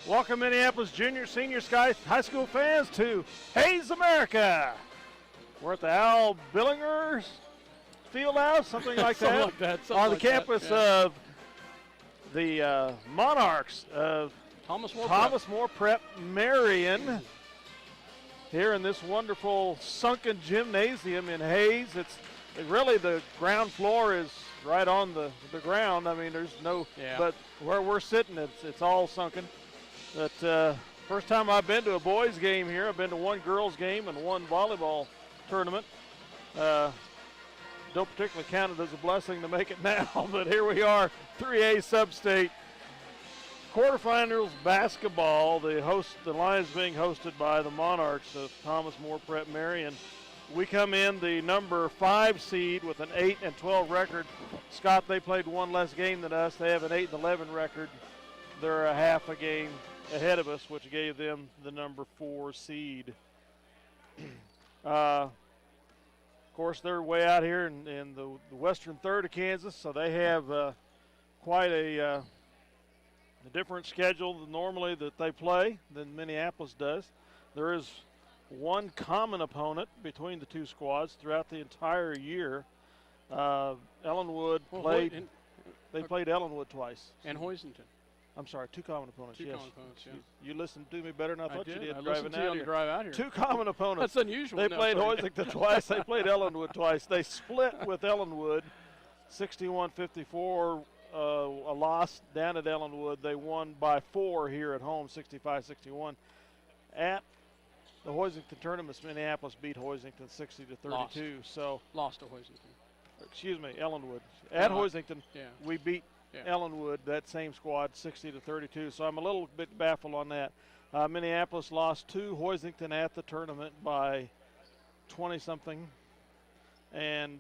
Welcome, Minneapolis junior, senior, high school fans to Hayes, America. We're at the Al Billinger Field House, something like that, on the campus of the Monarchs of Thomas More Prep Marion. Here in this wonderful sunken gymnasium in Hayes. It's really, the ground floor is right on the ground. I mean, there's no, but where we're sitting, it's all sunken. But first time I've been to a boys game here. I've been to one girls game and one volleyball tournament. Don't particularly count it as a blessing to make it now, but here we are, 3A SubState quarterfinals basketball. The Lions being hosted by the Monarchs of Thomas More Prep Marion. We come in the number 5 seed with an 8-12 record. Scott, they played one less game than us. They have an 8-11 record. They're a half a game ahead of us, which gave them the number 4 seed. Of course, they're way out here in the western third of Kansas, so they have quite a different schedule than normally that they play than Minneapolis does. There is one common opponent between the two squads throughout the entire year. Ellenwood played Ellenwood twice. And Hoisington. I'm sorry, two common opponents. Two common opponents, yeah. You listened to me better than I thought you did. I listened to you on the drive out here. Two common opponents. That's unusual. They played Hoisington twice. They played Ellenwood twice. They split with Ellenwood, 61-54. A loss down at Ellenwood. They won by 4 here at home, 65-61. At the Hoisington tournaments, Minneapolis beat Hoisington 60-32. Lost to Hoisington. Excuse me, Ellenwood. At Hoisington, we beat Ellenwood, that same squad, 60-32. So I'm a little bit baffled on that. Minneapolis lost to Hoisington at the tournament by 20-something. And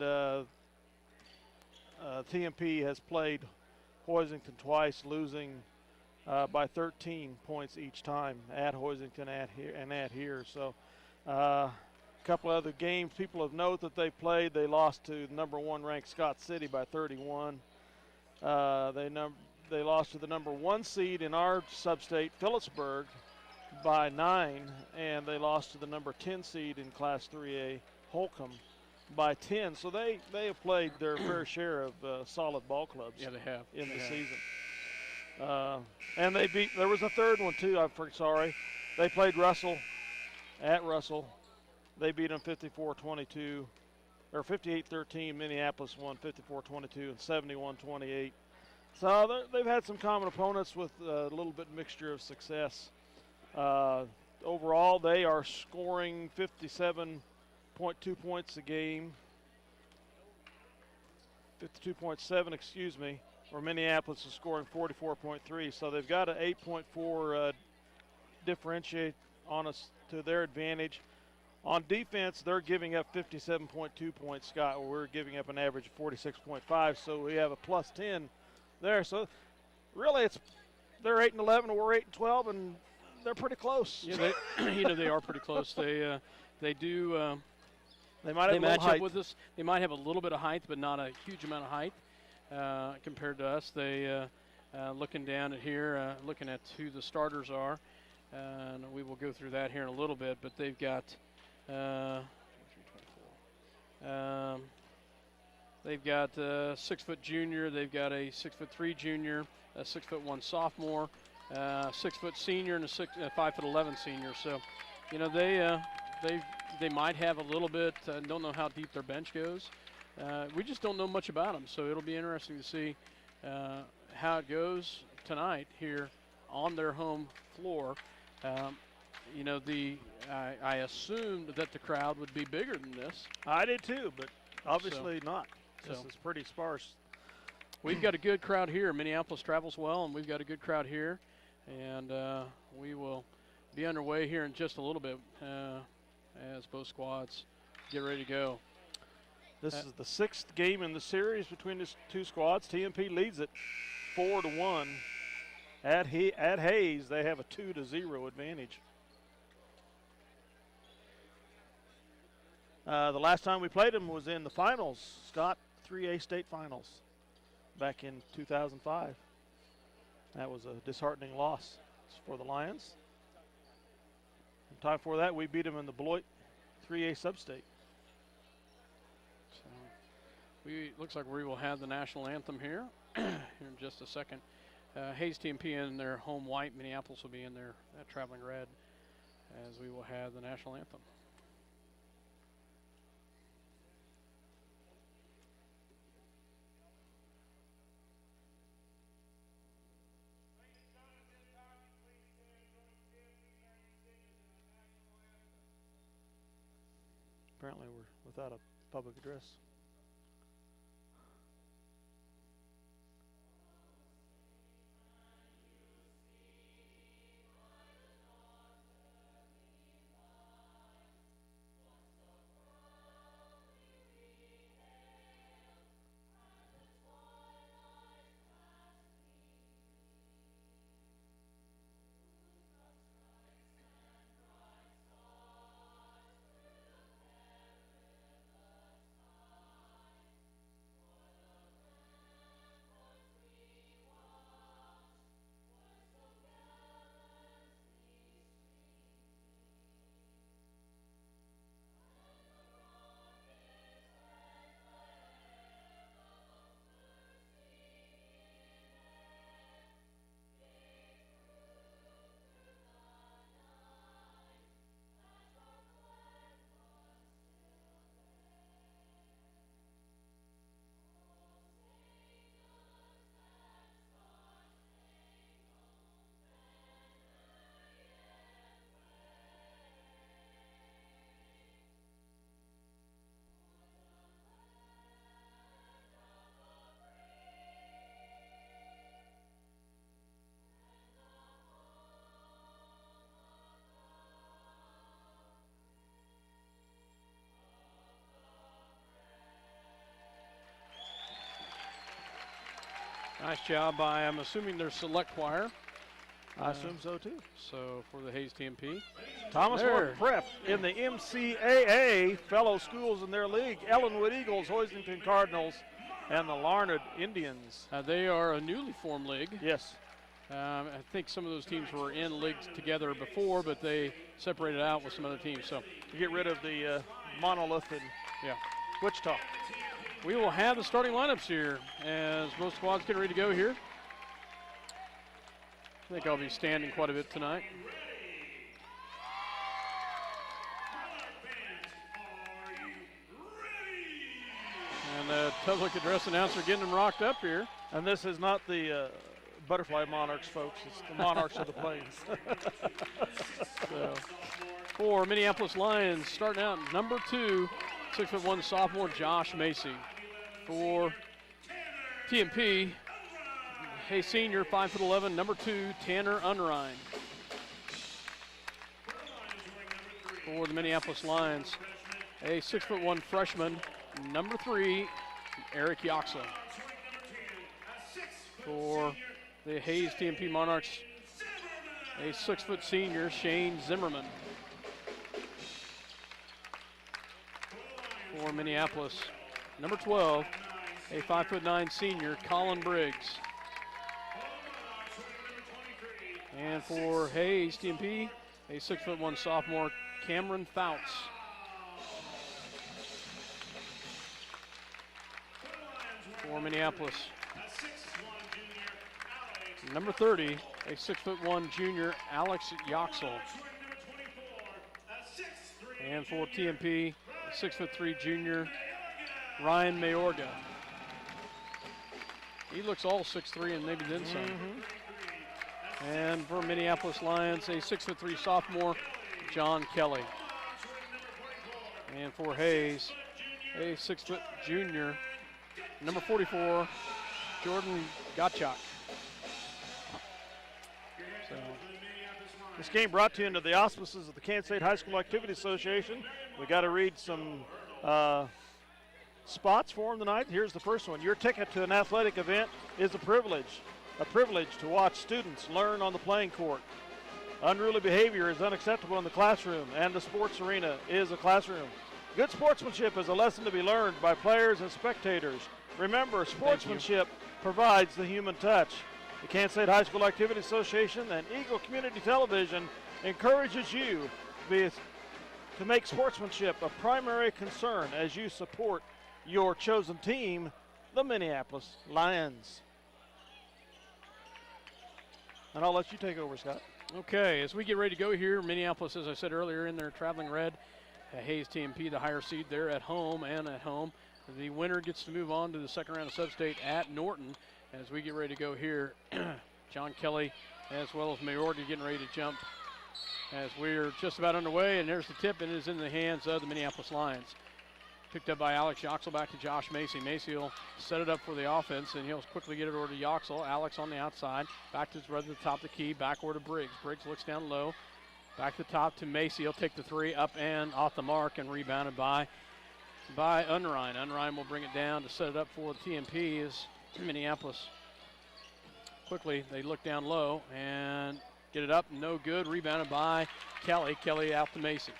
TMP has played Hoisington twice, losing by 13 points each time at Hoisington and at here. So a couple other games people have noted that they played. They lost to number 1 ranked Scott City by 31. They lost to the number 1 seed in our sub-state, Phillipsburg, by 9, and they lost to the number 10 seed in Class 3A, Holcomb, by 10. So they have played their fair share of solid ball clubs. Yeah, they have. In the season. And they beat, there was a third one too, I'm sorry. They played Russell at Russell. They beat them 54-22, or 58-13. Minneapolis won 54-22 and 71-28. So they've had some common opponents with a little bit mixture of success. Overall, they are scoring 57.2 points a game. 52.7, excuse me, or Minneapolis is scoring 44.3. So they've got an 8.4 differentiate on us to their advantage. On defense, they're giving up 57.2 points, Scott. We're giving up an average of 46.5, so we have a plus 10 there. So really, they're 8-11, and we're 8-12, and they're pretty close. Yeah, they are pretty close. They do. They might have match up with us. They might have a little bit of height, but not a huge amount of height compared to us. They looking down at here, looking at who the starters are, and we will go through that here in a little bit. But they've got. They've got a 6-foot junior. They've got a 6'3" junior, a 6'1" sophomore, 6-foot senior, and a 5'11" senior. So, you know, they might have a little bit. Don't know how deep their bench goes. We just don't know much about them. So it'll be interesting to see how it goes tonight here on their home floor. You know, I assumed that the crowd would be bigger than this. I did too, but obviously not. This is pretty sparse. We've got a good crowd here. Minneapolis travels well, and we've got a good crowd here. And we will be underway here in just a little bit as both squads get ready to go. This is the 6th game in the series between the two squads. TMP leads it 4-1. At Hayes, they have a 2-0 advantage. The last time we played them was in the finals, Scott, 3A state finals back in 2005. That was a disheartening loss. for the Lions. In time for that, we beat them in the Beloit 3A Substate. So looks like we will have the national anthem here in just a second. Hayes TMP in their home white. Minneapolis will be in their traveling red as we will have the national anthem. Apparently we're without a public address. Nice job by, I'm assuming their select choir. I assume so too. So for the Hayes TMP. Thomas More Prep in the MCAA, fellow schools in their league, Ellenwood Eagles, Hoisington Cardinals, and the Larned Indians. They are a newly formed league. Yes. I think some of those teams were in leagues together before, but they separated out with some other teams. So to get rid of the monolith in Wichita. We will have the starting lineups here as both squads get ready to go here. I think I'll be standing quite a bit tonight. And the public address announcer getting them rocked up here. And this is not the Butterfly Monarchs, folks. It's the Monarchs of the Plains. So, for Minneapolis Lions, starting out number 2, 6'1" sophomore Josh Macy. For TMP, Hayes senior, 5'11", number 2, Tanner Unrein. For the Minneapolis Lions, a 6'1" freshman, number 3, Eric Yoxel. For the Hayes TMP Monarchs, a 6' senior, Shane Zimmerman. For Minneapolis, number 12, a 5'9" senior, Colin Briggs. And for Hayes TMP, a 6'1" sophomore, Cameron Fouts. For Minneapolis, number 30, a 6'1" junior, Alex Yoxel. And for TMP, a 6'3" junior, Ryan Mayorga. He looks all 6'3" and maybe then some. And for Minneapolis Lions, a 6'3" sophomore, John Kelly. And for Hayes, a 6' junior, number 44, Jordan Gottschalk. So, this game brought to you under the auspices of the Kansas State High School Activity Association. We got to read some spots for them tonight. Here's the first one. Your ticket to an athletic event is a privilege to watch students learn on the playing court. Unruly behavior is unacceptable in the classroom, and the sports arena is a classroom. Good sportsmanship is a lesson to be learned by players and spectators. Remember, sportsmanship provides the human touch. The Kansas State High School Activity Association and Eagle Community Television encourages you to make sportsmanship a primary concern as you support your chosen team, the Minneapolis Lions. And I'll let you take over, Scott. Okay, as we get ready to go here, Minneapolis, as I said earlier, in their traveling red. Hayes TMP, the higher seed there at home and at home. The winner gets to move on to the second round of SubState at Norton. As we get ready to go here, John Kelly as well as Mayorga getting ready to jump as we're just about underway, and there's the tip, and it is in the hands of the Minneapolis Lions. Picked up by Alex Yoxel, back to Josh Macy. Macy will set it up for the offense, and he'll quickly get it over to Yoxel. Alex on the outside, back to his brother at the top of the key, back over to Briggs. Briggs looks down low, back to the top to Macy. He'll take the three up and off the mark, and rebounded by Unrein. Unrein will bring it down to set it up for the TMP as Minneapolis. Quickly, they look down low and get it up, no good. Rebounded by Kelly. Kelly out to Macy.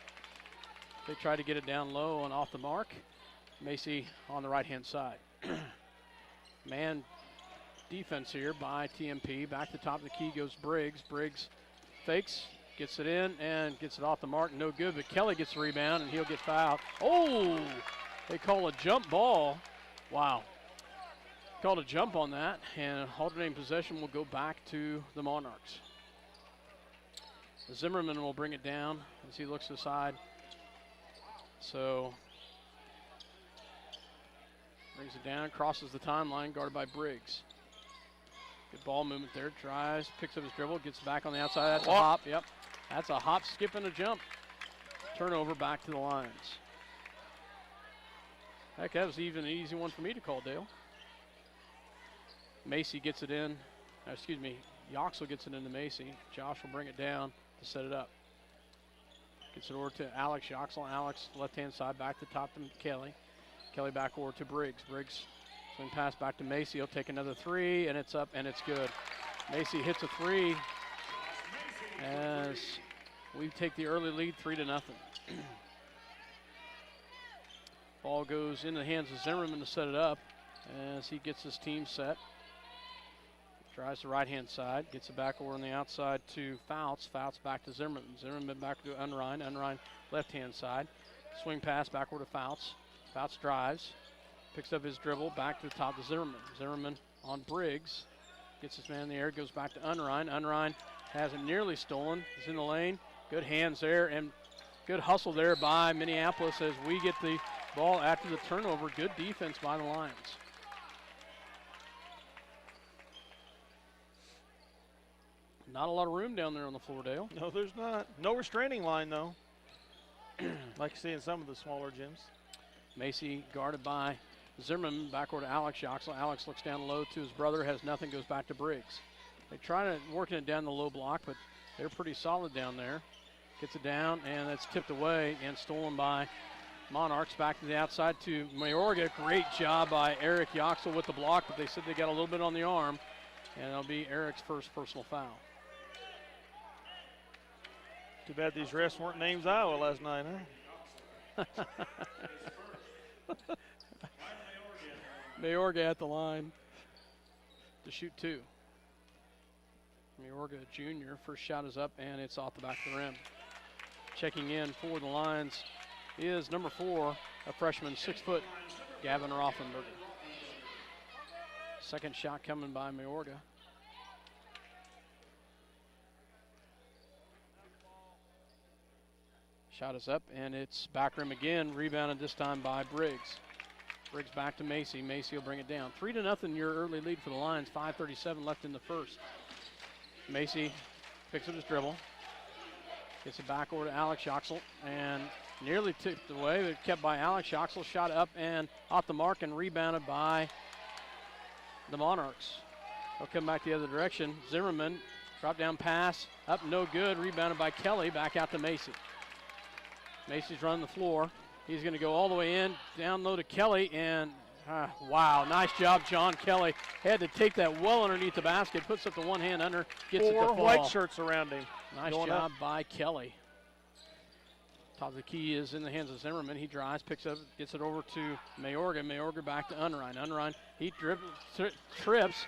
They try to get it down low and off the mark. Macy on the right-hand side. Man defense here by TMP. Back to the top of the key goes Briggs. Briggs fakes, gets it in, and gets it off the mark. No good, but Kelly gets the rebound, and he'll get fouled. Oh, they call a jump ball. Wow. Called a jump on that, and alternating possession will go back to the Monarchs. Zimmerman will bring it down as he looks to the side. So, brings it down, crosses the timeline, guarded by Briggs. Good ball movement there, tries, picks up his dribble, gets back on the outside. That's a hop, yep. That's a hop, skip, and a jump. Turnover back to the Lions. Heck, that was even an easy one for me to call, Dale. Macy gets it in, Yoxel gets it into Macy. Josh will bring it down to set it up. Gets it over to Alex Yoxel. Alex, left-hand side, back to top to Kelly. Kelly back over to Briggs. Briggs, swing pass back to Macy. He'll take another three, and it's up, and it's good. Macy hits a three as we take the early lead 3-0. Ball goes in the hands of Zimmerman to set it up as he gets his team set. Drives the right-hand side, gets it back over on the outside to Fouts. Fouts back to Zimmerman. Zimmerman back to Unrein. Unrein left-hand side. Swing pass backward to Fouts. Fouts drives, picks up his dribble, back to the top to Zimmerman. Zimmerman on Briggs. Gets his man in the air, goes back to Unrein. Unrein has it nearly stolen. He's in the lane. Good hands there and good hustle there by Minneapolis as we get the ball after the turnover. Good defense by the Lions. Not a lot of room down there on the floor, Dale. No, there's not. No restraining line, though, like you see in some of the smaller gyms. Macy guarded by Zimmerman, backward to Alex Yoxel. Alex looks down low to his brother, has nothing, goes back to Briggs. They try to working it down the low block, but they're pretty solid down there. Gets it down, and that's tipped away and stolen by Monarchs. Back to the outside to Mayorga. Great job by Eric Yoxel with the block, but they said they got a little bit on the arm, and it'll be Eric's first personal foul. Too bad these refs weren't named Iowa last night, huh? Mayorga at the line to shoot two. Mayorga Jr. first shot is up, and it's off the back of the rim. Checking in for the Lions is number 4, a freshman, 6 foot, Gavin Rothenberger. Second shot coming by Mayorga. Shot is up, and it's back rim again, rebounded this time by Briggs. Briggs back to Macy. Macy will bring it down. 3-0 your early lead for the Lions. 5:37 left in the first. Macy picks up his dribble. Gets it back over to Alex Yoxel, and nearly tipped away, but kept by Alex Yoxel. Shot up and off the mark and rebounded by the Monarchs. They'll come back the other direction. Zimmerman, drop down pass, up no good. Rebounded by Kelly, back out to Macy. Macy's running the floor. He's going to go all the way in, down low to Kelly, and wow, nice job, John Kelly. Had to take that well underneath the basket, puts up the one hand under, gets it to fall. 4 white shirts around him. Nice job by Kelly. Top of the key is in the hands of Zimmerman. He drives, picks up, gets it over to Mayorga. Mayorga back to Unrein. Unrein, he trips,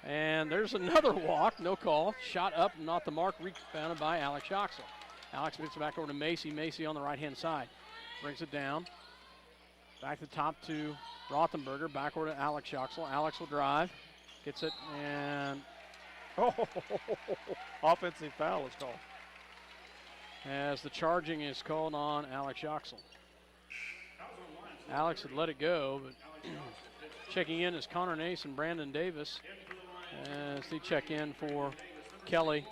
And there's another walk, no call. Shot up, not the mark, rebounded by Alex Yoxel. Alex moves it back over to Macy. Macy on the right-hand side. Brings it down. Back to the top to Rothenberger. Back over to Alex Yoxel. Alex will drive. Gets it, and offensive foul is called. As the charging is called on Alex Yoxel. Alex had let it go, but checking in is Connor Nace and Brandon Davis as they check in for Kelly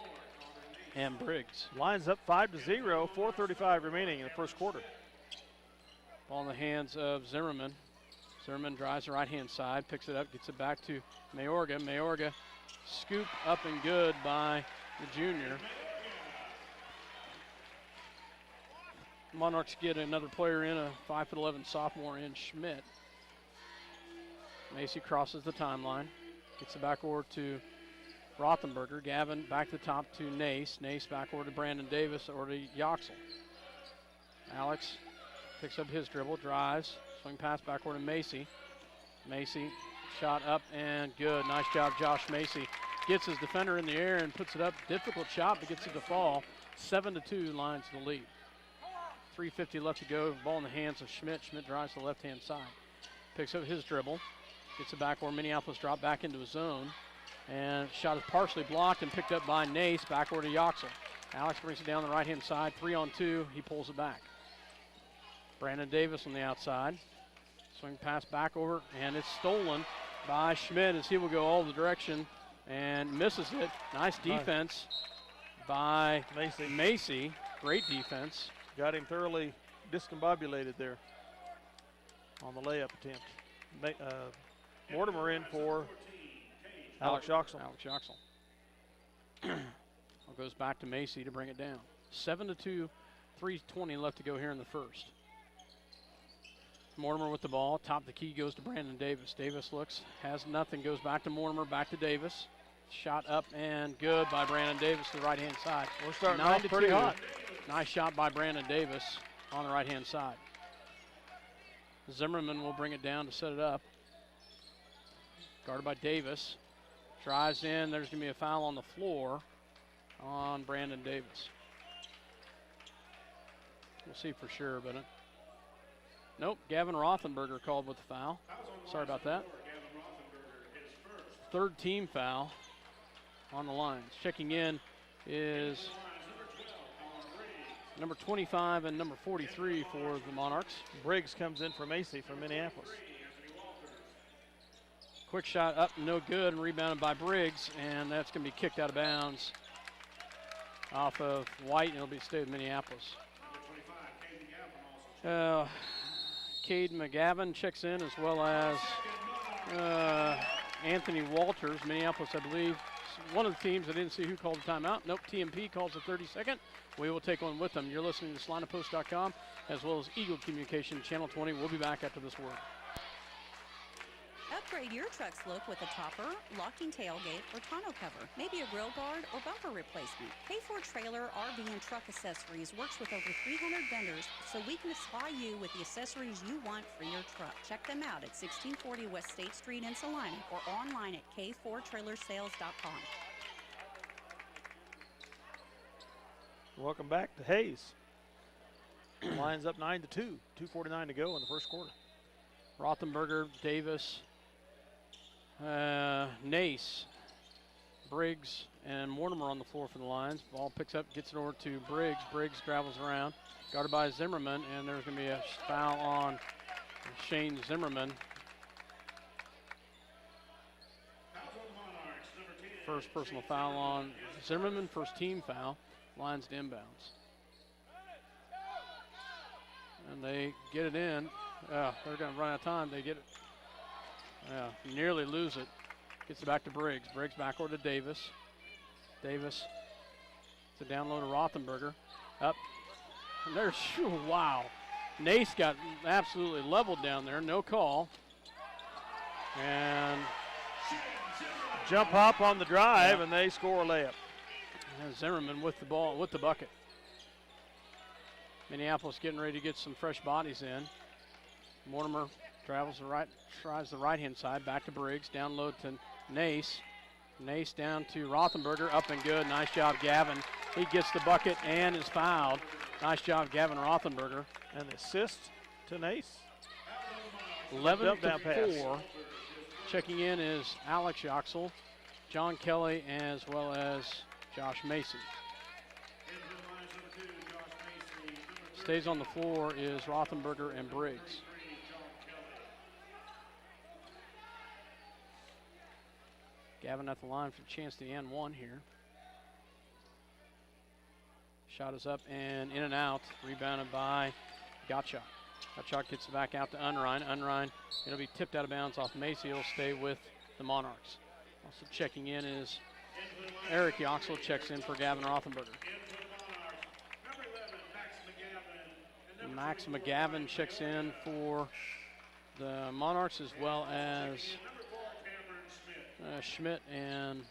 and Briggs. Line's up 5-0, 4:35 remaining in the first quarter. Ball in the hands of Zimmerman. Zimmerman drives the right-hand side, picks it up, gets it back to Mayorga. Mayorga scoop up and good by the junior. Monarchs get another player in, a 5'11" sophomore in Schmidt. Macy crosses the timeline, gets it back over to Rothenberger. Gavin back to the top to Nace. Nace back over to Brandon Davis or to Yoxel. Alex picks up his dribble, drives, swing pass back over to Macy. Macy shot up and good. Nice job, Josh Macy. Gets his defender in the air and puts it up. Difficult shot, but gets it to fall. 7-2 Lions the lead. 3:50 left to go. Ball in the hands of Schmidt. Schmidt drives to the left-hand side. Picks up his dribble. Gets it back where Minneapolis dropped back into his zone. And shot is partially blocked and picked up by Nace. Back over to Yoxel. Alex brings it down the right-hand side. 3-on-2. He pulls it back. Brandon Davis on the outside. Swing pass back over, and it's stolen by Schmidt as he will go all the direction and misses it. Nice defense by Macy. Great defense. Got him thoroughly discombobulated there on the layup attempt. Mortimer in for Alex Yoxel. Alex Yoxel. Goes back to Macy to bring it down. 7-2, 3:20 left to go here in the first. Mortimer with the ball. Top of the key goes to Brandon Davis. Davis looks, has nothing, goes back to Mortimer, back to Davis. Shot up and good by Brandon Davis to the right-hand side. We're starting off pretty hot. Nice shot by Brandon Davis on the right-hand side. Zimmerman will bring it down to set it up. Guarded by Davis. Drives in. There's going to be a foul on the floor on Brandon Davis. We'll see for sure, but nope, Gavin Rothenberger called with the foul. Sorry about that. Third team foul on the Lions. Checking in is number 25 and number 43 for the Monarchs. Briggs comes in for Macy from Minneapolis. Quick shot up, no good, and rebounded by Briggs, and that's going to be kicked out of bounds off of White, and it'll be stay with Minneapolis. Cade McGavin checks in, as well as Anthony Walters. Minneapolis, I believe, one of the teams. I didn't see who called the timeout. Nope, TMP calls the 32nd. We will take one with them. You're listening to SalinaPost.com, as well as Eagle Communication Channel 20. We'll be back after this word. Upgrade your truck's look with a topper, locking tailgate, or tonneau cover, maybe a grill guard or bumper replacement. K4 Trailer, RV, and Truck Accessories works with over 300 vendors, so we can supply you with the accessories you want for your truck. Check them out at 1640 West State Street in Salina or online at k4trailersales.com. Welcome back to Hayes. Lions up 9-2, 2:49 to go in the first quarter. Rothenberger, Davis, Nace, Briggs, and Mortimer on the floor for the Lions. Ball picks up, gets it over to Briggs. Briggs travels around, guarded by Zimmerman, and there's going to be a foul on Shane Zimmerman. First personal foul on Zimmerman, first team foul. Lions to inbounds. And they get it in. They're going to run out of time. They get it. Nearly lose it. Gets it back to Briggs. Briggs back over to Davis. Davis to down low to Rothenberger. Up. And there's, wow. Nace got absolutely leveled down there. No call. And jump hop on the drive, and they score a layup. And Zimmerman with the ball, with the bucket. Minneapolis getting ready to get some fresh bodies in. Mortimer tries the right-hand side, back to Briggs, down low to Nace. Nace down to Rothenberger, up and good. Nice job, Gavin. He gets the bucket and is fouled. Nice job, Gavin Rothenberger. And the assist to Nace. 11-4. Checking in is Alex Yoxel, John Kelly, as well as Josh Macy. Stays on the floor is Rothenberger and Briggs. Gavin at the line for a chance to end one here. Shot is up and in and out. Rebounded by Gottschalk. Gottschalk gets it back out to Unrein. Unrein, it'll be tipped out of bounds off Macy. It'll stay with the Monarchs. Also checking in is Eric Yoxel, checks in for Gavin Rothenberger. Max McGavin checks in for the Monarchs, as well as Schmidt and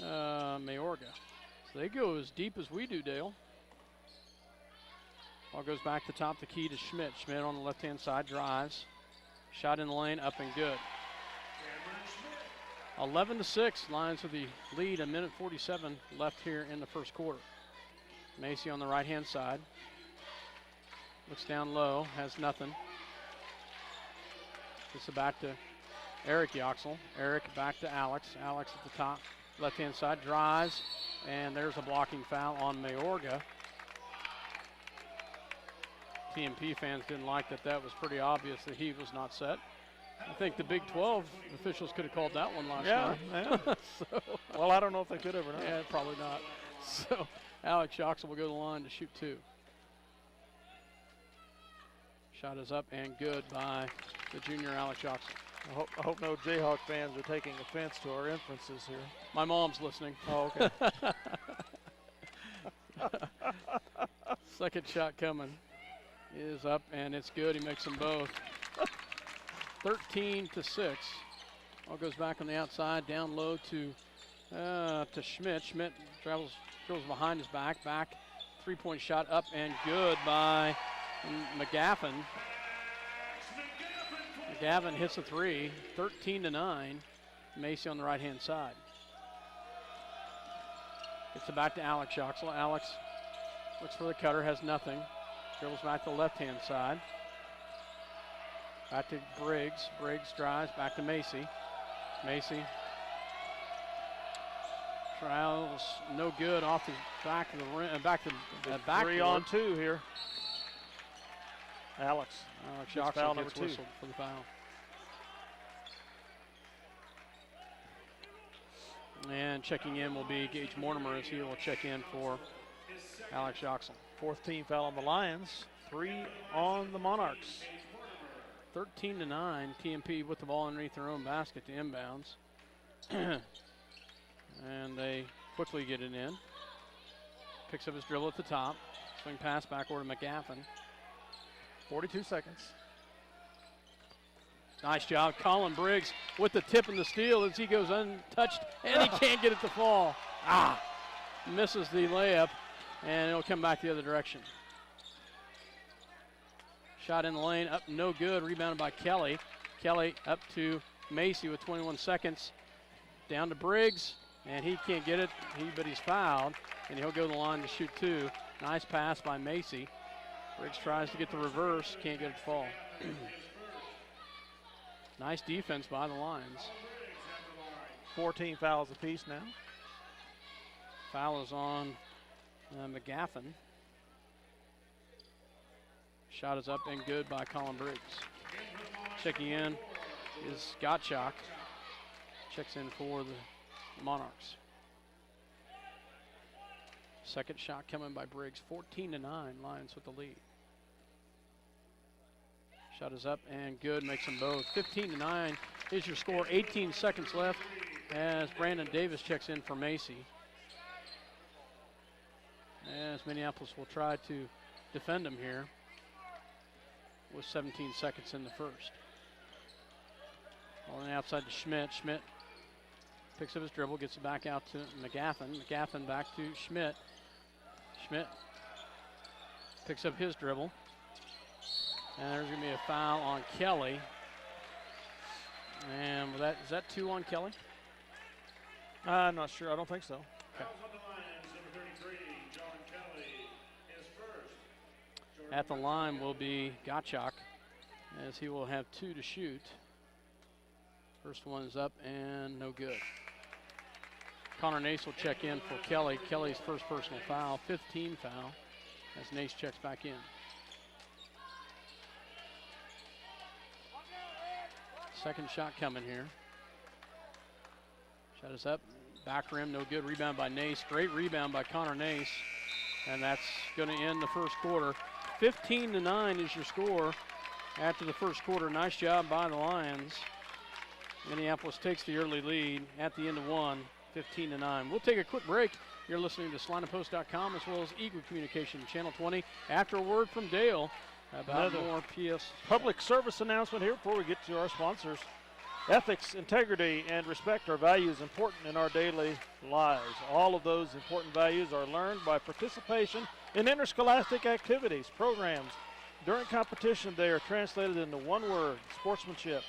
Mayorga. So they go as deep as we do, Dale. Ball goes back to top the key to Schmidt. Schmidt on the left-hand side drives. Shot in the lane, up and good. 11-6, Lions with the lead, a minute 47 left here in the first quarter. Macy on the right-hand side. Looks down low, has nothing. Gets it back to Eric Yoxel. Eric back to Alex. Alex at the top, left-hand side, drives, and there's a blocking foul on Mayorga. TMP fans didn't like that. That was pretty obvious that he was not set. I think the Big 12 officials could have called that one last night. Yeah. So, well, I don't know if they could have or not. Yeah, probably not. So Alex Yoxel will go to the line to shoot two. Shot is up and good by the junior Alex Yoxel. I hope no Jayhawk fans are taking offense to our inferences here. My mom's listening. Oh, okay. Second shot coming is up and it's good. He makes them both. 13-6. All goes back on the outside, down low to Schmidt. Schmidt drills behind his back. Three-point shot up and good by McGaffin. McGaffin hits a three. 13-9. Macy on the right-hand side. Gets it back to Alex Yoxel. Alex looks for the cutter, has nothing. Dribbles back to the left-hand side. Back to Briggs. Briggs drives back to Macy. Macy trials no good off the back of the rim. Back to the back. 3 on 2 here. Alex Yoxel gets whistled for the foul. And checking in will be Gage Mortimer, as he will check in for Alex Yoxel. 4th team foul on the Lions. 3 on the Monarchs. 13-9, TMP with the ball underneath their own basket to inbounds. And they quickly get it in. Picks up his dribble at the top. Swing pass back over to McGaffin. 42 seconds. Nice job, Colin Briggs with the tip and the steal as he goes untouched, and he can't get it to fall. Misses the layup, and it'll come back the other direction. Shot in the lane, up no good, rebounded by Kelly. Kelly up to Macy with 21 seconds. Down to Briggs, and he can't get it, but he's fouled, and he'll go to the line to shoot two. Nice pass by Macy. Briggs tries to get the reverse, can't get it to fall. Nice defense by the Lions. 14 fouls apiece now. Foul is on McGaffin. Shot is up and good by Colin Briggs. Checking in is Gottschalk. Checks in for the Monarchs. Second shot coming by Briggs. 14-9, Lions with the lead. Shot is up and good, makes them both. 15-9 is your score. 18 seconds left as Brandon Davis checks in for Macy. As Minneapolis will try to defend him here with 17 seconds in the first. On the outside to Schmidt. Schmidt picks up his dribble, gets it back out to McGaffin. McGaffin back to Schmidt. Schmidt picks up his dribble. And there's going to be a foul on Kelly. And is that 2 on Kelly? I'm not sure. I don't think so. Okay. At the line will be Gottschalk, as he will have 2 to shoot. First one is up and no good. Connor Nace will check in for Kelly. Kelly's first personal foul, 5th team foul, as Nace checks back in. Second shot coming here. Shot is up, back rim, no good. Rebound by Nace. Great rebound by Connor Nace, and that's going to end the first quarter. 15-9 is your score after the first quarter. Nice job by the Lions. Minneapolis takes the early lead at the end of one, 15-9. We'll take a quick break. You're listening to SalinaPost.com as well as Eagle Communication Channel 20. After a word from Dale about more PS. Public service announcement here before we get to our sponsors. Ethics, integrity, and respect are values important in our daily lives. All of those important values are learned by participation in interscholastic activities, programs. During competition, they are translated into one word, sportsmanship.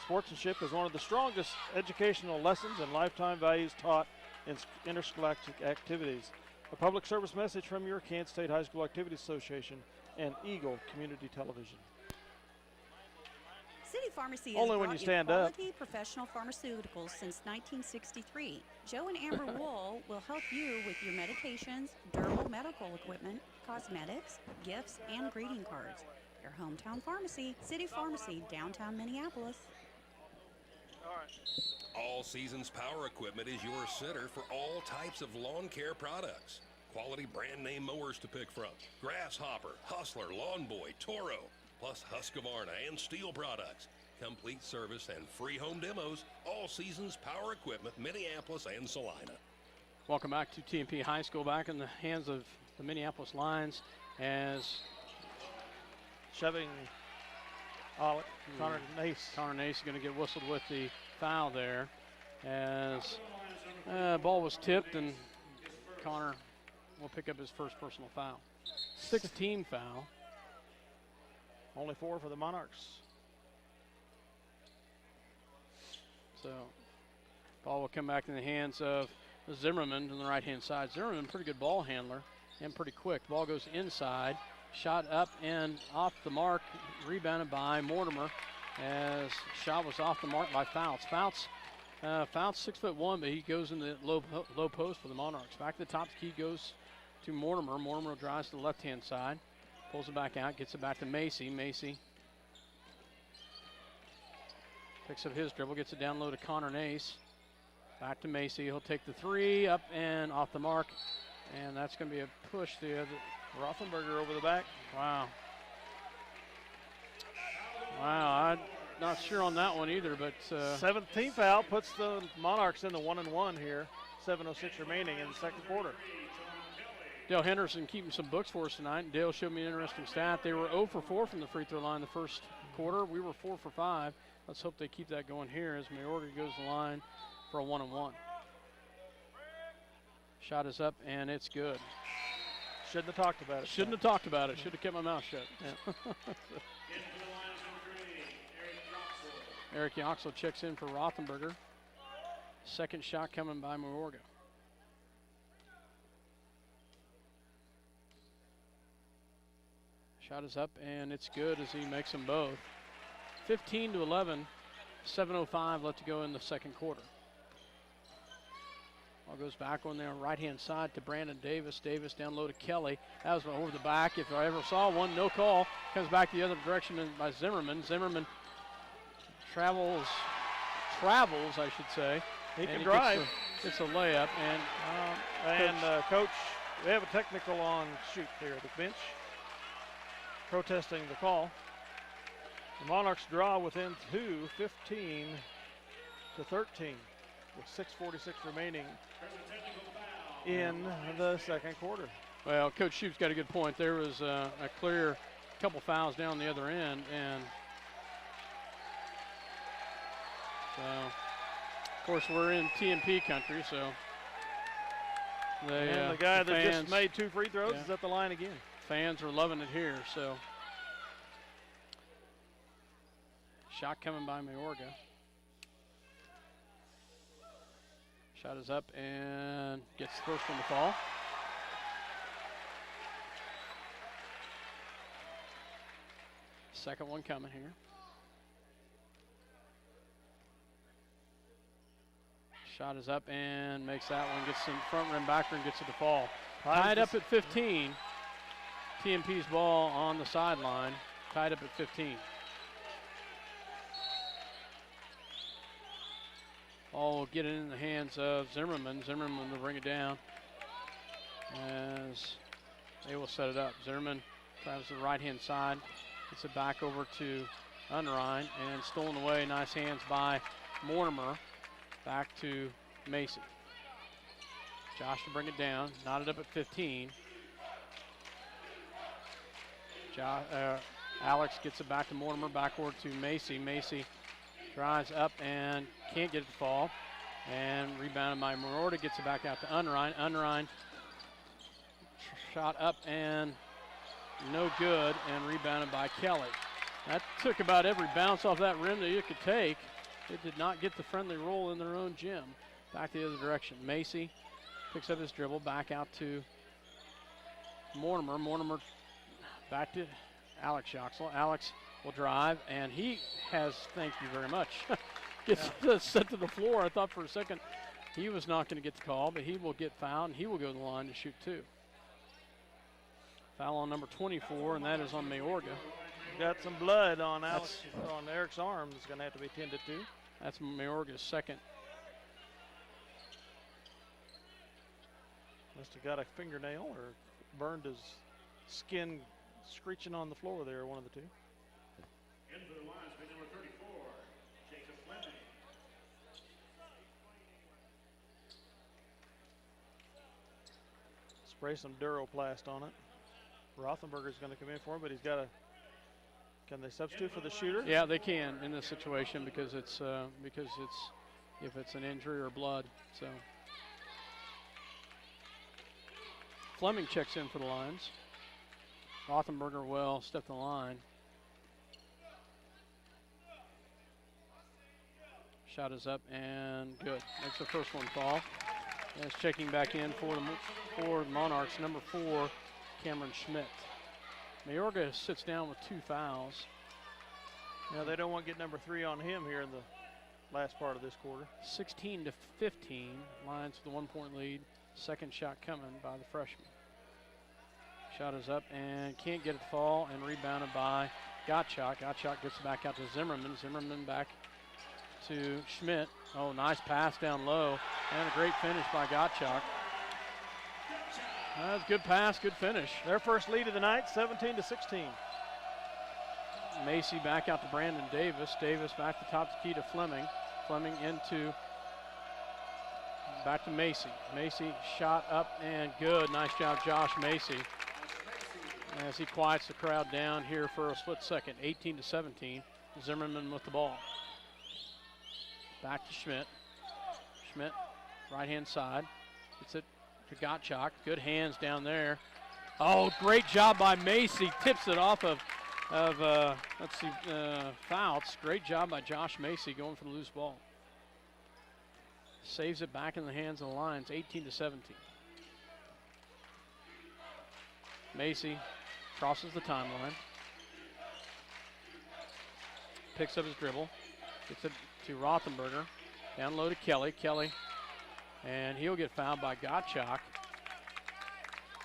Sportsmanship is one of the strongest educational lessons and lifetime values taught in interscholastic activities. A public service message from your Kansas State High School Activities Association and Eagle Community Television. City Pharmacy Only has when brought you stand up. quality professional pharmaceuticals since 1963. Joe and Amber Wool will help you with your medications, durable medical equipment, cosmetics, gifts, and greeting cards. Your hometown pharmacy, City Pharmacy, downtown Minneapolis. All Seasons Power Equipment is your center for all types of lawn care products. Quality brand name mowers to pick from. Grasshopper, Hustler, Lawn Boy, Toro, plus Husqvarna and Steel products. Complete service and free home demos. All Seasons Power Equipment, Minneapolis and Salina. Welcome back to TMP High School, back in the hands of the Minneapolis Lions as Shoving Connor Nace. Connor Nace is going to get whistled with the foul there as ball was tipped, and Connor will pick up his first personal foul. 6th team foul. Only 4 for the Monarchs. So ball will come back in the hands of Zimmerman on the right-hand side. Zimmerman, pretty good ball handler and pretty quick. Ball goes inside. Shot up and off the mark. Rebounded by Mortimer as shot was off the mark by Fouts. Fouts 6'1", but he goes in the low post for the Monarchs. Back to the top, the key goes to Mortimer. Mortimer drives to the left-hand side. Pulls it back out, gets it back to Macy. Macy picks up his dribble, gets it down low to Connor Nace. Back to Macy. He'll take the 3 up and off the mark. And that's going to be a push. The other Rothenberger over the back. Wow. I'm not sure on that one either, but 17th foul puts the Monarchs in the 1-1 here. 7:06 remaining in the second quarter. Dale Henderson keeping some books for us tonight. Dale showed me an interesting stat. They were 0 for 4 from the free throw line the first quarter. We were 4 for 5. Let's hope they keep that going here as Mayorga goes to the line for a 1-1. Shot is up and it's good. Shouldn't have talked about it. Shouldn't have talked about it. Should have kept my mouth shut. Yeah. Eric Yoxel checks in for Rothenberger. Second shot coming by Mayorga. Shot is up and it's good as he makes them both. 15-11, 7:05 left to go in the second quarter. Ball goes back on their right-hand side to Brandon Davis. Davis down low to Kelly. That was over the back. If I ever saw one, no call. Comes back the other direction by Zimmerman. Zimmerman travels, I should say. He can drive. It's a layup. And Coach, we have a technical on shoot there at the bench, protesting the call. The Monarchs draw within 2, 15-13, with 6:46 remaining in the second quarter. Well, Coach Shoup's got a good point. There was a clear couple fouls down the other end, and so, of course, we're in TMP country, so the guy that just made 2 free throws is at the line again. Fans are loving it here, so. Shot coming by Mayorga. Shot is up and gets the first one to fall. Second one coming here. Shot is up and makes that one, gets in front rim, back rim, gets it to fall. Tied up at 15. TMP's ball on the sideline, tied up at 15. Ball will get it in the hands of Zimmerman. Zimmerman will bring it down as they will set it up. Zimmerman tries the right-hand side, gets it back over to Unrein, and stolen away. Nice hands by Mortimer. Back to Macy. Josh to bring it down, knotted up at 15. Alex gets it back to Mortimer, backward to Macy. Macy drives up and can't get it to fall. And rebounded by Mororta, gets it back out to Unrein. Unrein shot up and no good, and rebounded by Kelly. That took about every bounce off that rim that you could take. It did not get the friendly roll in their own gym. Back the other direction. Macy picks up his dribble, back out to Mortimer. Mortimer back to Alex Yoxel. Alex will drive, and he has, thank you very much, gets set to the floor. I thought for a second he was not going to get the call, but he will get fouled, and he will go to the line to shoot two. Foul on number 24, and that is on Mayorga. Got some blood on Eric's arm that's going to have to be tended to. That's Mayorga's second. Must have got a fingernail or burned his skin screeching on the floor there, one of the two. Into the lines with number 34, Jacob Fleming. Spray some Duroplast on it. Rothenberger's going to come in for him, but he's got to. Can they substitute for the shooter? Yeah, they can in this situation because it's if it's an injury or blood. So Fleming checks in for the Lions. Rothenberger will step the line. Shot is up and good. Makes the first one fall. That's checking back in for the Monarchs, number 4, Cameron Schmidt. Mayorga sits down with 2 fouls. Yeah, they don't want to get number 3 on him here in the last part of this quarter. 16-15, Lions with a 1-point lead. Second shot coming by the freshman. Shot is up and can't get it to fall, and rebounded by Gottschalk. Gottschalk gets it back out to Zimmerman. Zimmerman back to Schmidt. Oh, nice pass down low, and a great finish by Gottschalk. That's good pass, good finish. Their first lead of the night, 17-16. Macy back out to Brandon Davis. Davis back to top of the key to Fleming. Fleming back to Macy. Macy shot up and good. Nice job, Josh Macy. As he quiets the crowd down here for a split second. 18-17. Zimmerman with the ball. Back to Schmidt. Schmidt, right-hand side. Gets it to Gottschalk. Good hands down there. Oh, great job by Macy. Tips it off of Fouts. Great job by Josh Macy going for the loose ball. Saves it back in the hands of the Lions, 18-17. Macy crosses the timeline. Picks up his dribble. Gets it to Rothenberger. Down low to Kelly. Kelly. And he'll get fouled by Gottschalk.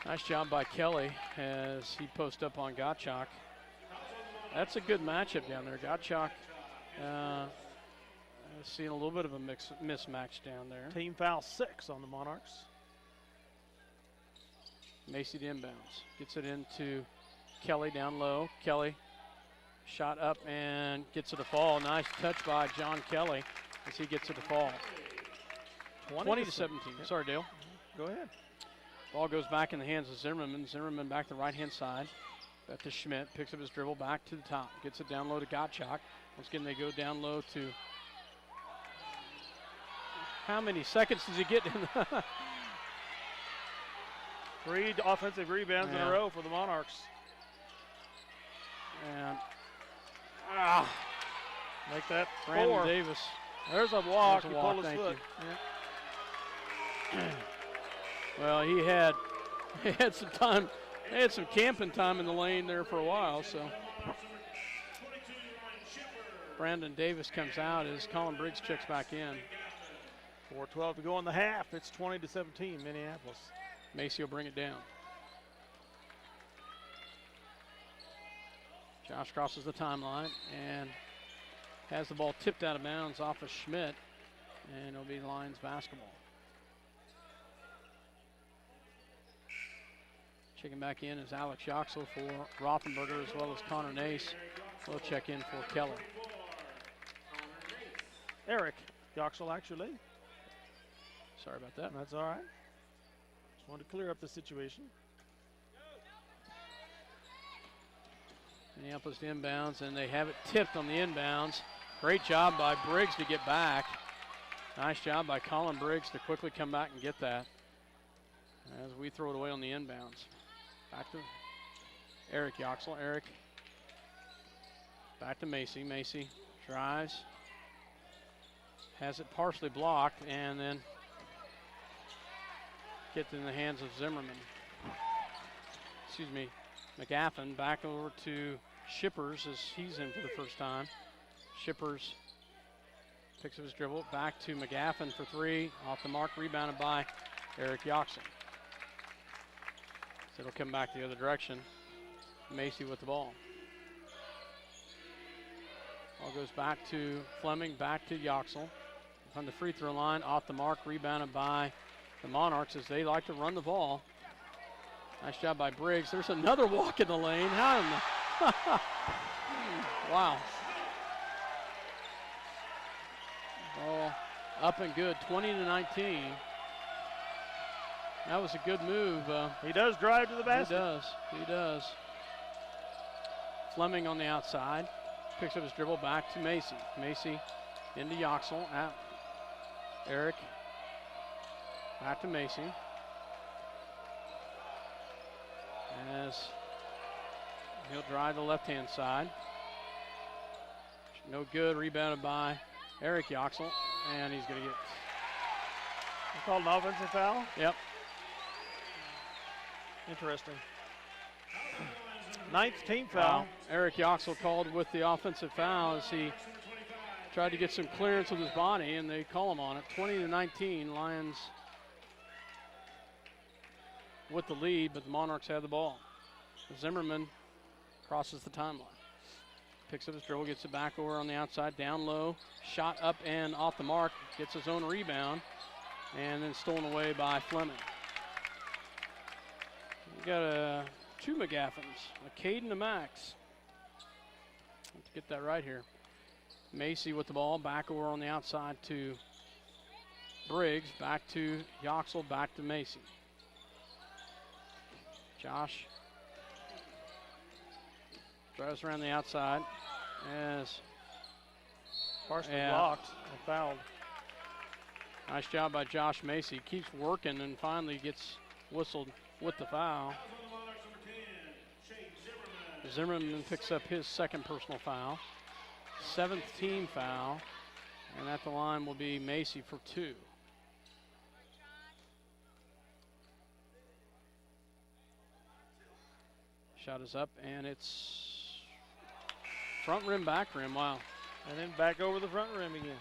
Nice job by Kelly as he posts up on Gottschalk. That's a good matchup down there. Gottschalk seeing a little bit of a mismatch down there. Team foul 6 on the Monarchs. Macy to inbounds. Gets it into Kelly down low. Kelly shot up and gets it to fall. Nice touch by John Kelly as he gets it to fall. 20-17. Yep. Sorry, Dale. Go ahead. Ball goes back in the hands of Zimmerman. Zimmerman back to the right-hand side. Back to Schmidt. Picks up his dribble back to the top. Gets it down low to Gottschalk. Once again, they go down low to... How many seconds does he get? 3 offensive rebounds in a row for the Monarchs. And make that Brandon 4. Davis. There's a walk. There's He a walk, pulled his thank foot. you. Well, he had some time. They had some camping time in the lane there for a while, so. Brandon Davis comes out as Colin Briggs checks back in. 4:12 to go in the half. It's 20-17, Minneapolis. Macy will bring it down. Josh crosses the timeline and has the ball tipped out of bounds off of Schmidt, and it'll be Lions basketball. Checking back in is Alex Yoxel for Rothenberger, as well as Connor Nace. Will check in for Keller. Eric Yoxel, actually. Sorry about that. That's all right. Just wanted to clear up the situation. Minneapolis to inbounds, and they have it tipped on the inbounds. Great job by Briggs to get back. Nice job by Colin Briggs to quickly come back and get that as we throw it away on the inbounds. Back to Eric Yoxel. Eric back to Macy. Macy drives. Has it partially blocked and then gets in the hands of Zimmerman. Excuse me, McGaffin back over to Shippers as he's in for the first time. Shippers picks up his dribble. Back to McGaffin for three. Off the mark, rebounded by Eric Yoxel. So it'll come back the other direction. Macy with the ball. Ball goes back to Fleming, back to Yoxel. On the free throw line, off the mark, rebounded by the Monarchs as they like to run the ball. Nice job by Briggs. There's another walk in the lane. How in the wow. Ball up and good, 20-19. That was a good move. He does drive to the basket. He does. Fleming on the outside. Picks up his dribble back to Macy. Macy into Yoxel. At Eric. Back to Macy. As he'll drive the left-hand side. No good. Rebounded by Eric Yoxel. And he's going to get... Called an offensive foul? Yep. Interesting. Ninth team foul. Wow. Eric Yoxel called with the offensive foul as he tried to get some clearance with his body, and they call him on it. 20-19, Lions with the lead, but the Monarchs have the ball. Zimmerman crosses the timeline. Picks up his dribble, gets it back over on the outside, down low, shot up and off the mark, gets his own rebound, and then stolen away by Fleming. We got two McGaffins, a Cade and a Max. Let's get that right here. Macy with the ball, back over on the outside to Briggs, back to Yoxel, back to Macy. Josh drives around the outside as partially blocked and fouled. Nice job by Josh Macy. Keeps working and finally gets whistled with the foul. Zimmerman picks up his second personal foul. 7th team foul. And at the line will be Macy for 2. Shot is up, and it's front rim, back rim. Wow. And then back over the front rim again.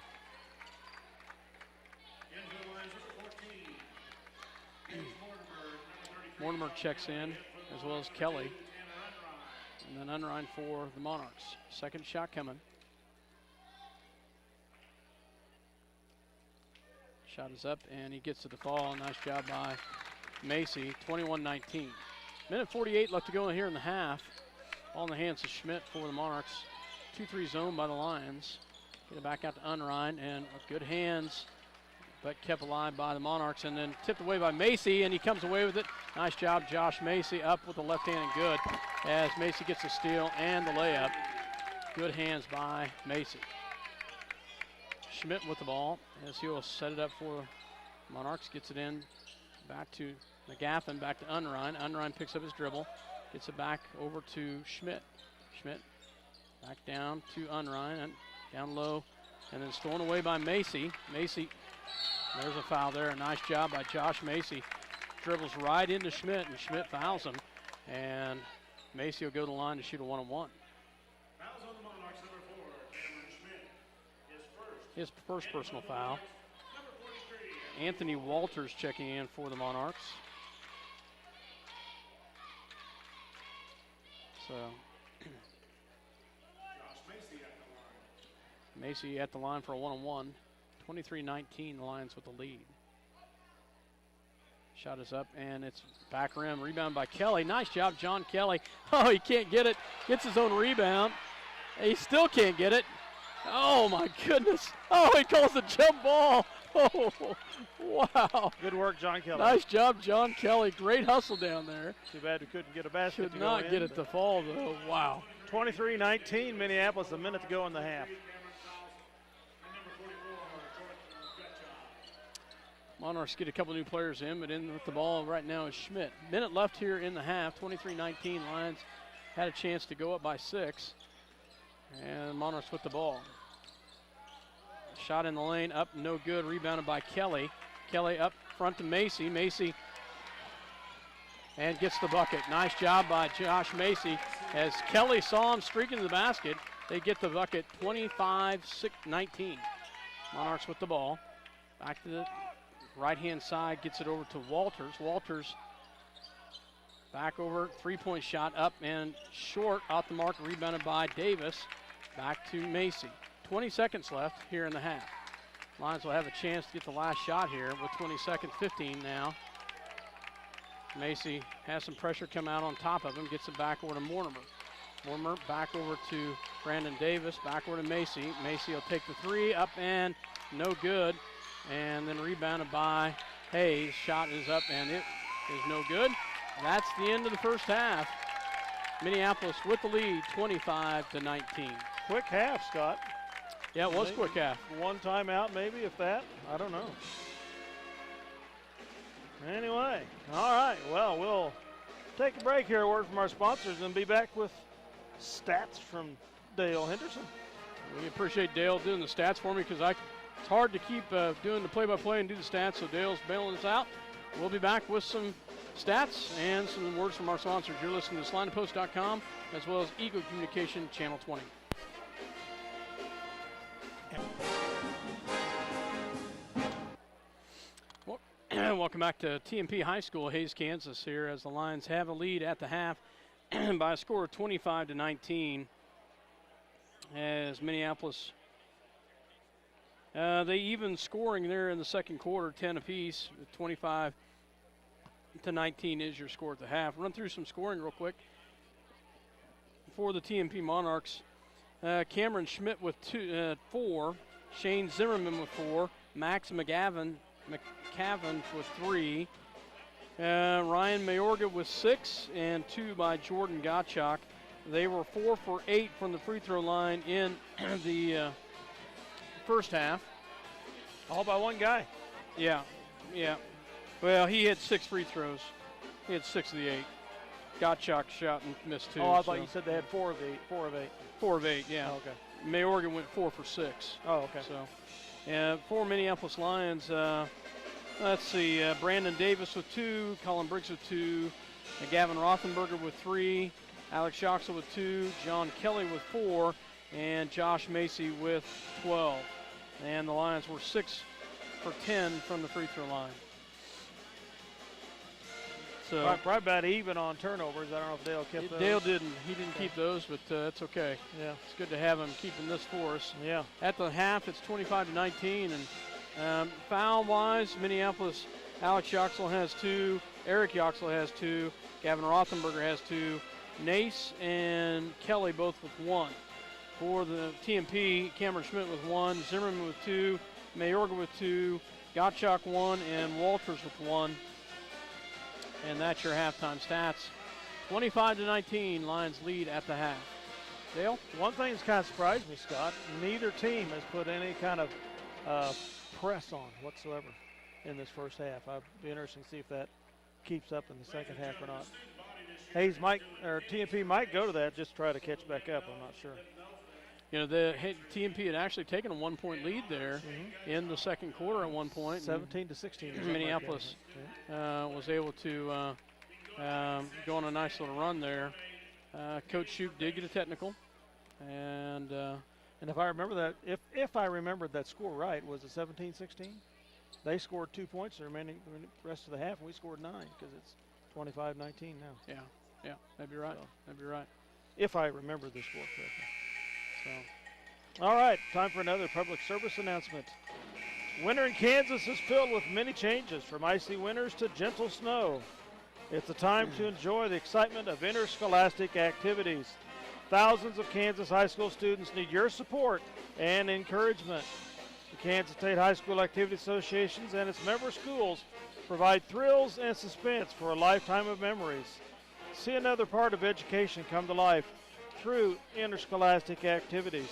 Mortimer checks in, as well as Kelly. And then Unrein for the Monarchs. Second shot coming. Shot is up, and he gets to the fall. Nice job by Macy, 21-19. Minute 48 left to go here in the half. All in the hands of Schmidt for the Monarchs. 2-3 zone by the Lions. Get it back out to Unrein, and good hands, but kept alive by the Monarchs, and then tipped away by Macy, and he comes away with it. Nice job, Josh Macy, up with the left hand and good, as Macy gets the steal and the layup. Good hands by Macy. Schmidt with the ball, as he will set it up for Monarchs, gets it in, back to McGaffin, back to Unrein. Unrein picks up his dribble, gets it back over to Schmidt. Schmidt back down to Unrein, and down low, and then stolen away by Macy. Macy There's a foul there. A nice job by Josh Macy. Dribbles right into Schmidt, and Schmidt fouls him. And Macy will go to the line to shoot a 1-on-1. Fouls on the Monarchs, number 4, Cameron Schmidt. His first personal foul. Number 43. Anthony Walters checking in for the Monarchs. So Josh Macy at the line. Macy at the line for a 1-on-1. 23-19, the Lions with the lead. Shot is up, and it's back rim. Rebound by Kelly. Nice job, John Kelly. Oh, he can't get it. Gets his own rebound. He still can't get it. Oh, my goodness. Oh, he calls the jump ball. Oh, wow. Good work, John Kelly. Nice job, John Kelly. Great hustle down there. Too bad we couldn't get a basket. Could to not go get in, it to fall, though. Wow. 23-19, Minneapolis, a minute to go in the half. Monarchs get a couple new players in, but in with the ball right now is Schmidt. Minute left here in the half, 23-19. Lions had a chance to go up by 6. And Monarchs with the ball. Shot in the lane, up, no good. Rebounded by Kelly. Kelly up front to Macy. Macy and gets the bucket. Nice job by Josh Macy. As Kelly saw him streaking to the basket, they get the bucket, 25-19. Monarchs with the ball. Back to the right-hand side, gets it over to Walters. Walters back over, three-point shot up and short, off the mark, rebounded by Davis. Back to Macy. 20 seconds left here in the half. Lions will have a chance to get the last shot here with 20 seconds, 15 now. Macy has some pressure come out on top of him, gets it back over to Mortimer. Mortimer back over to Brandon Davis, back over to Macy. Macy will take the three, up and no good. And then rebounded by Hayes. Shot is up and it is no good. That's the end of the first half. Minneapolis with the lead, 25-19. Quick half, Scott. Yeah, it was quick half. One timeout maybe, if that. I don't know. Anyway, all right. Well, we'll take a break here, a word from our sponsors, and be back with stats from Dale Henderson. We appreciate Dale doing the stats for me because it's hard to keep doing the play-by-play and do the stats, so Dale's bailing us out. We'll be back with some stats and some words from our sponsors. You're listening to SlineToPost.com as well as Eagle Communication Channel 20. Welcome back to TMP High School, Hays, Kansas here as the Lions have a lead at the half by a score of 25-19 as Minneapolis they even scoring there in the second quarter, 10 apiece. 25-19 is your score at the half. Run through some scoring real quick for the TMP Monarchs. Cameron Schmidt with 4, Shane Zimmerman with 4, Max McCavan with 3, Ryan Mayorga with 6, and 2 by Jordan Gottschalk. They were 4 for 8 from the free throw line in the first half. All by one guy. Yeah. Well, he had 6 free throws. He had 6 of the 8. Gottschalk shot and missed 2. Oh, I thought you said they had 4 of 8. 4 of 8. 4 of 8, yeah. Oh, okay. Mayorga went 4 for 6. Oh, okay. So, for Minneapolis Lions, let's see, Brandon Davis with 2, Colin Briggs with 2, Gavin Rothenberger with 3, Alex Schoxel with 2, John Kelly with 4, and Josh Macy with 12. And the Lions were 6 for 10 from the free throw line. So probably about even on turnovers. I don't know if Dale kept those. Dale didn't. He didn't keep those, but it's okay. Yeah. It's good to have him keeping this for us. Yeah. At the half, it's 25-19, and foul-wise, Minneapolis, Alex Yoxel has 2, Eric Yoxel has 2, Gavin Rothenberger has 2, Nace and Kelly both with 1. For the TMP, Cameron Schmidt with 1, Zimmerman with 2, Mayorga with 2, Gottschalk 1, and Walters with 1. And that's your halftime stats. 25-19, Lions lead at the half. Dale? One thing that's kind of surprised me, Scott, neither team has put any kind of press on whatsoever in this first half. I'd be interested to see if that keeps up in the second half or not. TMP might go to that, just try to catch back up. I'm not sure. You know, the TMP had actually taken a 1-point lead there in the second quarter at one point. 17-16. Minneapolis was able to go on a nice little run there. Coach Shoup did get a technical, and if I remember that, if I remembered that score right, was it 17-16? They scored 2 points the rest of the half, and we scored 9 because it's 25-19 now. Yeah, that'd be right. So. That'd be right. If I remember the score correctly. So, all right, time for another public service announcement. Winter in Kansas is filled with many changes, from icy winters to gentle snow. It's a time to enjoy the excitement of interscholastic activities. Thousands of Kansas high school students need your support and encouragement. The Kansas State High School Activity Associations and its member schools provide thrills and suspense for a lifetime of memories. See another part of education come to life through interscholastic activities.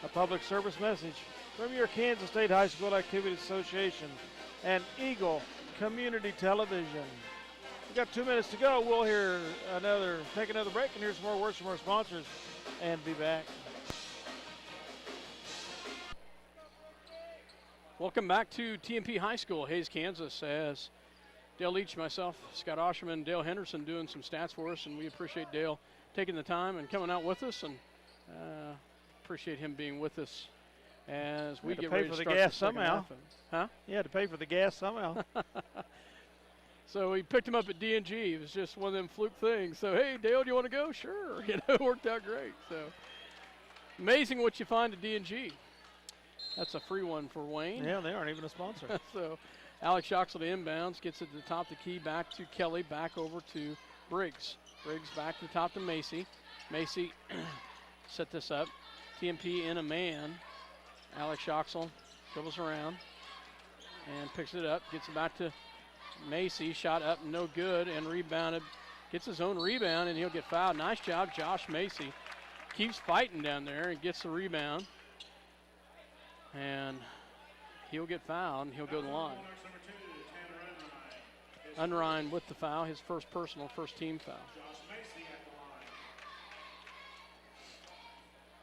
A public service message from your Kansas State High School Activity Association and Eagle Community Television. We've got 2 minutes to go. We'll take another break and hear some more words from our sponsors and be back. Welcome back to TMP High School, Hays, Kansas, as Dale Leach, myself, Scott Osherman, Dale Henderson doing some stats for us, and we appreciate Dale taking the time and coming out with us, and appreciate him being with us as we get ready to start the second half. Huh? You had to pay for the gas somehow. So we picked him up at D&G. It was just one of them fluke things. So, hey, Dale, do you want to go? Sure. You know, it worked out great. So amazing what you find at D&G. That's a free one for Wayne. Yeah, they aren't even a sponsor. So Alex Shoxel to inbounds, gets it to the top of the key, back to Kelly, back over to Briggs. Briggs back to the top to Macy. Macy set this up. TMP in a man. Alex Shoxel dribbles around and picks it up, gets it back to Macy. Shot up, no good, and rebounded. Gets his own rebound, and he'll get fouled. Nice job, Josh Macy. Keeps fighting down there and gets the rebound. And he'll get fouled, and he'll go to the line. Unrein with the foul, his first personal, first team foul.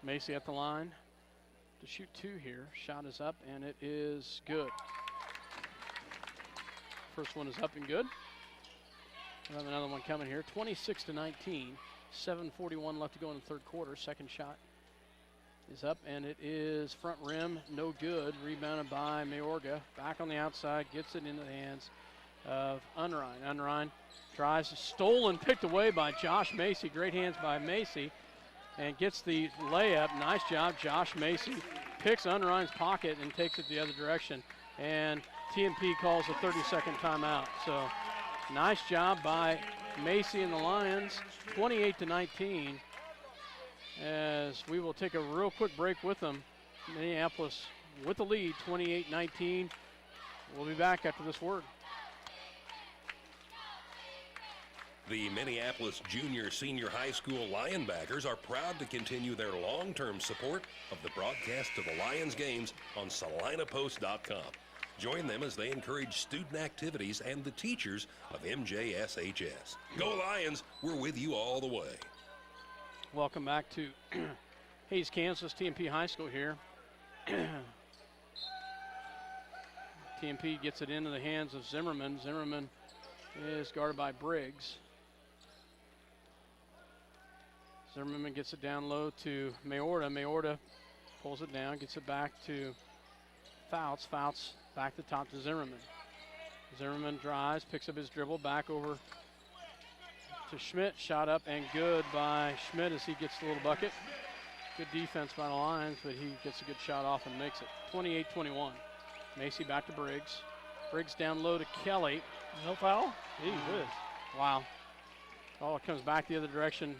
Macy at the line to shoot 2 here. Shot is up, and it is good. First one is up and good. We have another one coming here. 26-19, 7:41 left to go in the third quarter. Second shot is up, and it is front rim, no good. Rebounded by Mayorga. Back on the outside, gets it into the hands of Unrein. Unrein tries, stolen, picked away by Josh Macy. Great hands by Macy, and gets the layup. Nice job, Josh Macy. Picks Unrein's pocket and takes it the other direction. And TMP calls a 30-second timeout. So nice job by Macy and the Lions, 28-19. As we will take a real quick break with them. Minneapolis with the lead, 28-19. We'll be back after this word. The Minneapolis Junior Senior High School Lionbackers are proud to continue their long-term support of the broadcast of the Lions games on SalinaPost.com. Join them as they encourage student activities and the teachers of MJSHS. Go Lions, we're with you all the way. Welcome back to Hays, Kansas, TMP High School here. TMP gets it into the hands of Zimmerman. Zimmerman is guarded by Briggs. Zimmerman gets it down low to Mayorda. Mayorda pulls it down, gets it back to Fouts. Fouts back to top to Zimmerman. Zimmerman drives, picks up his dribble, back over to Schmidt. Shot up and good by Schmidt as he gets the little bucket. Good defense by the Lions, but he gets a good shot off and makes it. 28-21. Macy back to Briggs. Briggs down low to Kelly. No foul? Gee whiz. Wow. Oh, it comes back the other direction.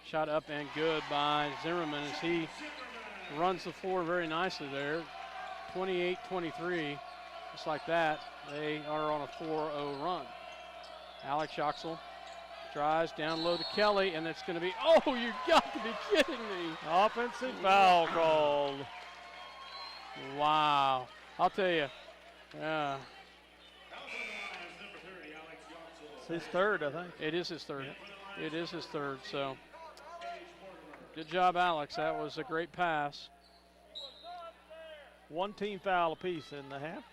Shot up and good by Zimmerman as he runs the floor very nicely there. 28-23. Just like that, they are on a 4-0 run. Alex Shoxel drives down low to Kelly, and it's going to be, oh, you got to be kidding me. Offensive foul called. Wow. I'll tell you. It's his third, I think. It is his third. Yeah. It is his third, so Good job, Alex. That was a great pass. One team foul apiece in the half.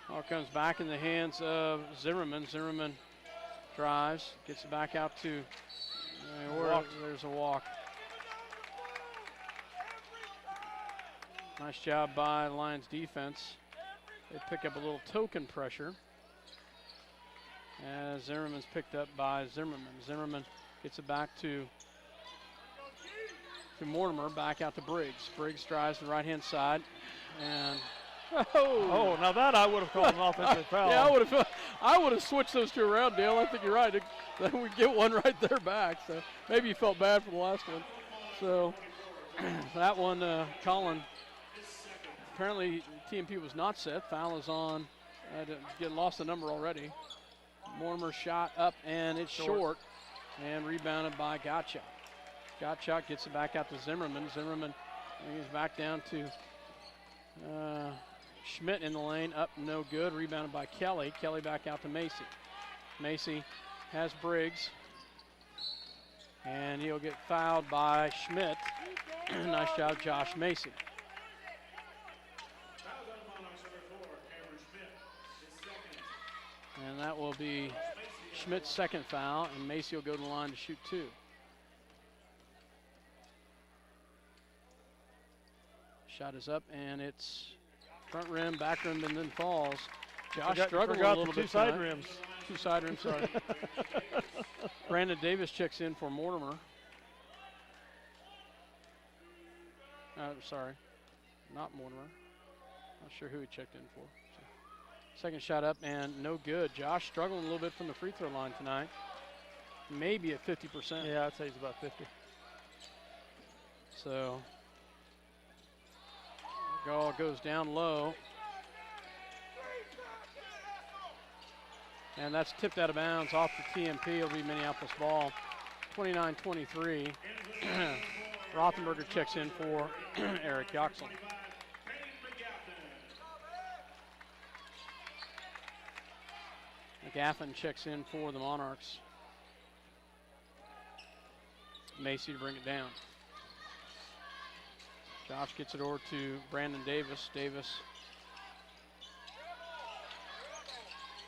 Ball comes back in the hands of Zimmerman. Zimmerman drives, gets it back out to there's a walk. Nice job by the Lions defense. They pick up a little token pressure as Zimmerman's picked up by Zimmerman. Zimmerman gets it back to Mortimer, back out to Briggs. Briggs drives to the right-hand side, and oh, now that I would have called an offensive foul. Yeah, I would have switched those two around, Dale. I think you're right. Then we get one right there back. So maybe you felt bad for the last one. So that one, Colin. Apparently TMP was not set. Foul is on. Lost the number already. Mortimer shot up, and it's short and rebounded by Gottschalk. Gottschalk gets it back out to Zimmerman. Zimmerman brings back down to Schmidt in the lane. Up, no good. Rebounded by Kelly. Kelly back out to Macy. Macy has Briggs. And he'll get fouled by Schmidt. Nice job, Josh Macy. And that will be Schmidt's second foul, and Macy will go to the line to shoot 2. Shot is up, and it's front rim, back rim, and then falls. Josh struggled a little bit. Two side rims. Two side rims, sorry. Brandon Davis checks in for Mortimer. Sorry, not Mortimer. Not sure who he checked in for. Second shot up and no good. Josh struggling a little bit from the free throw line tonight. Maybe at 50%. Yeah, I'd say he's about 50. So, ball goes down low. And that's tipped out of bounds off the TMP. It'll be Minneapolis ball. 29-23. Rothenberger checks in for Eric Yoxel. McGaffin checks in for the Monarchs. Macy to bring it down. Josh gets it over to Brandon Davis. Davis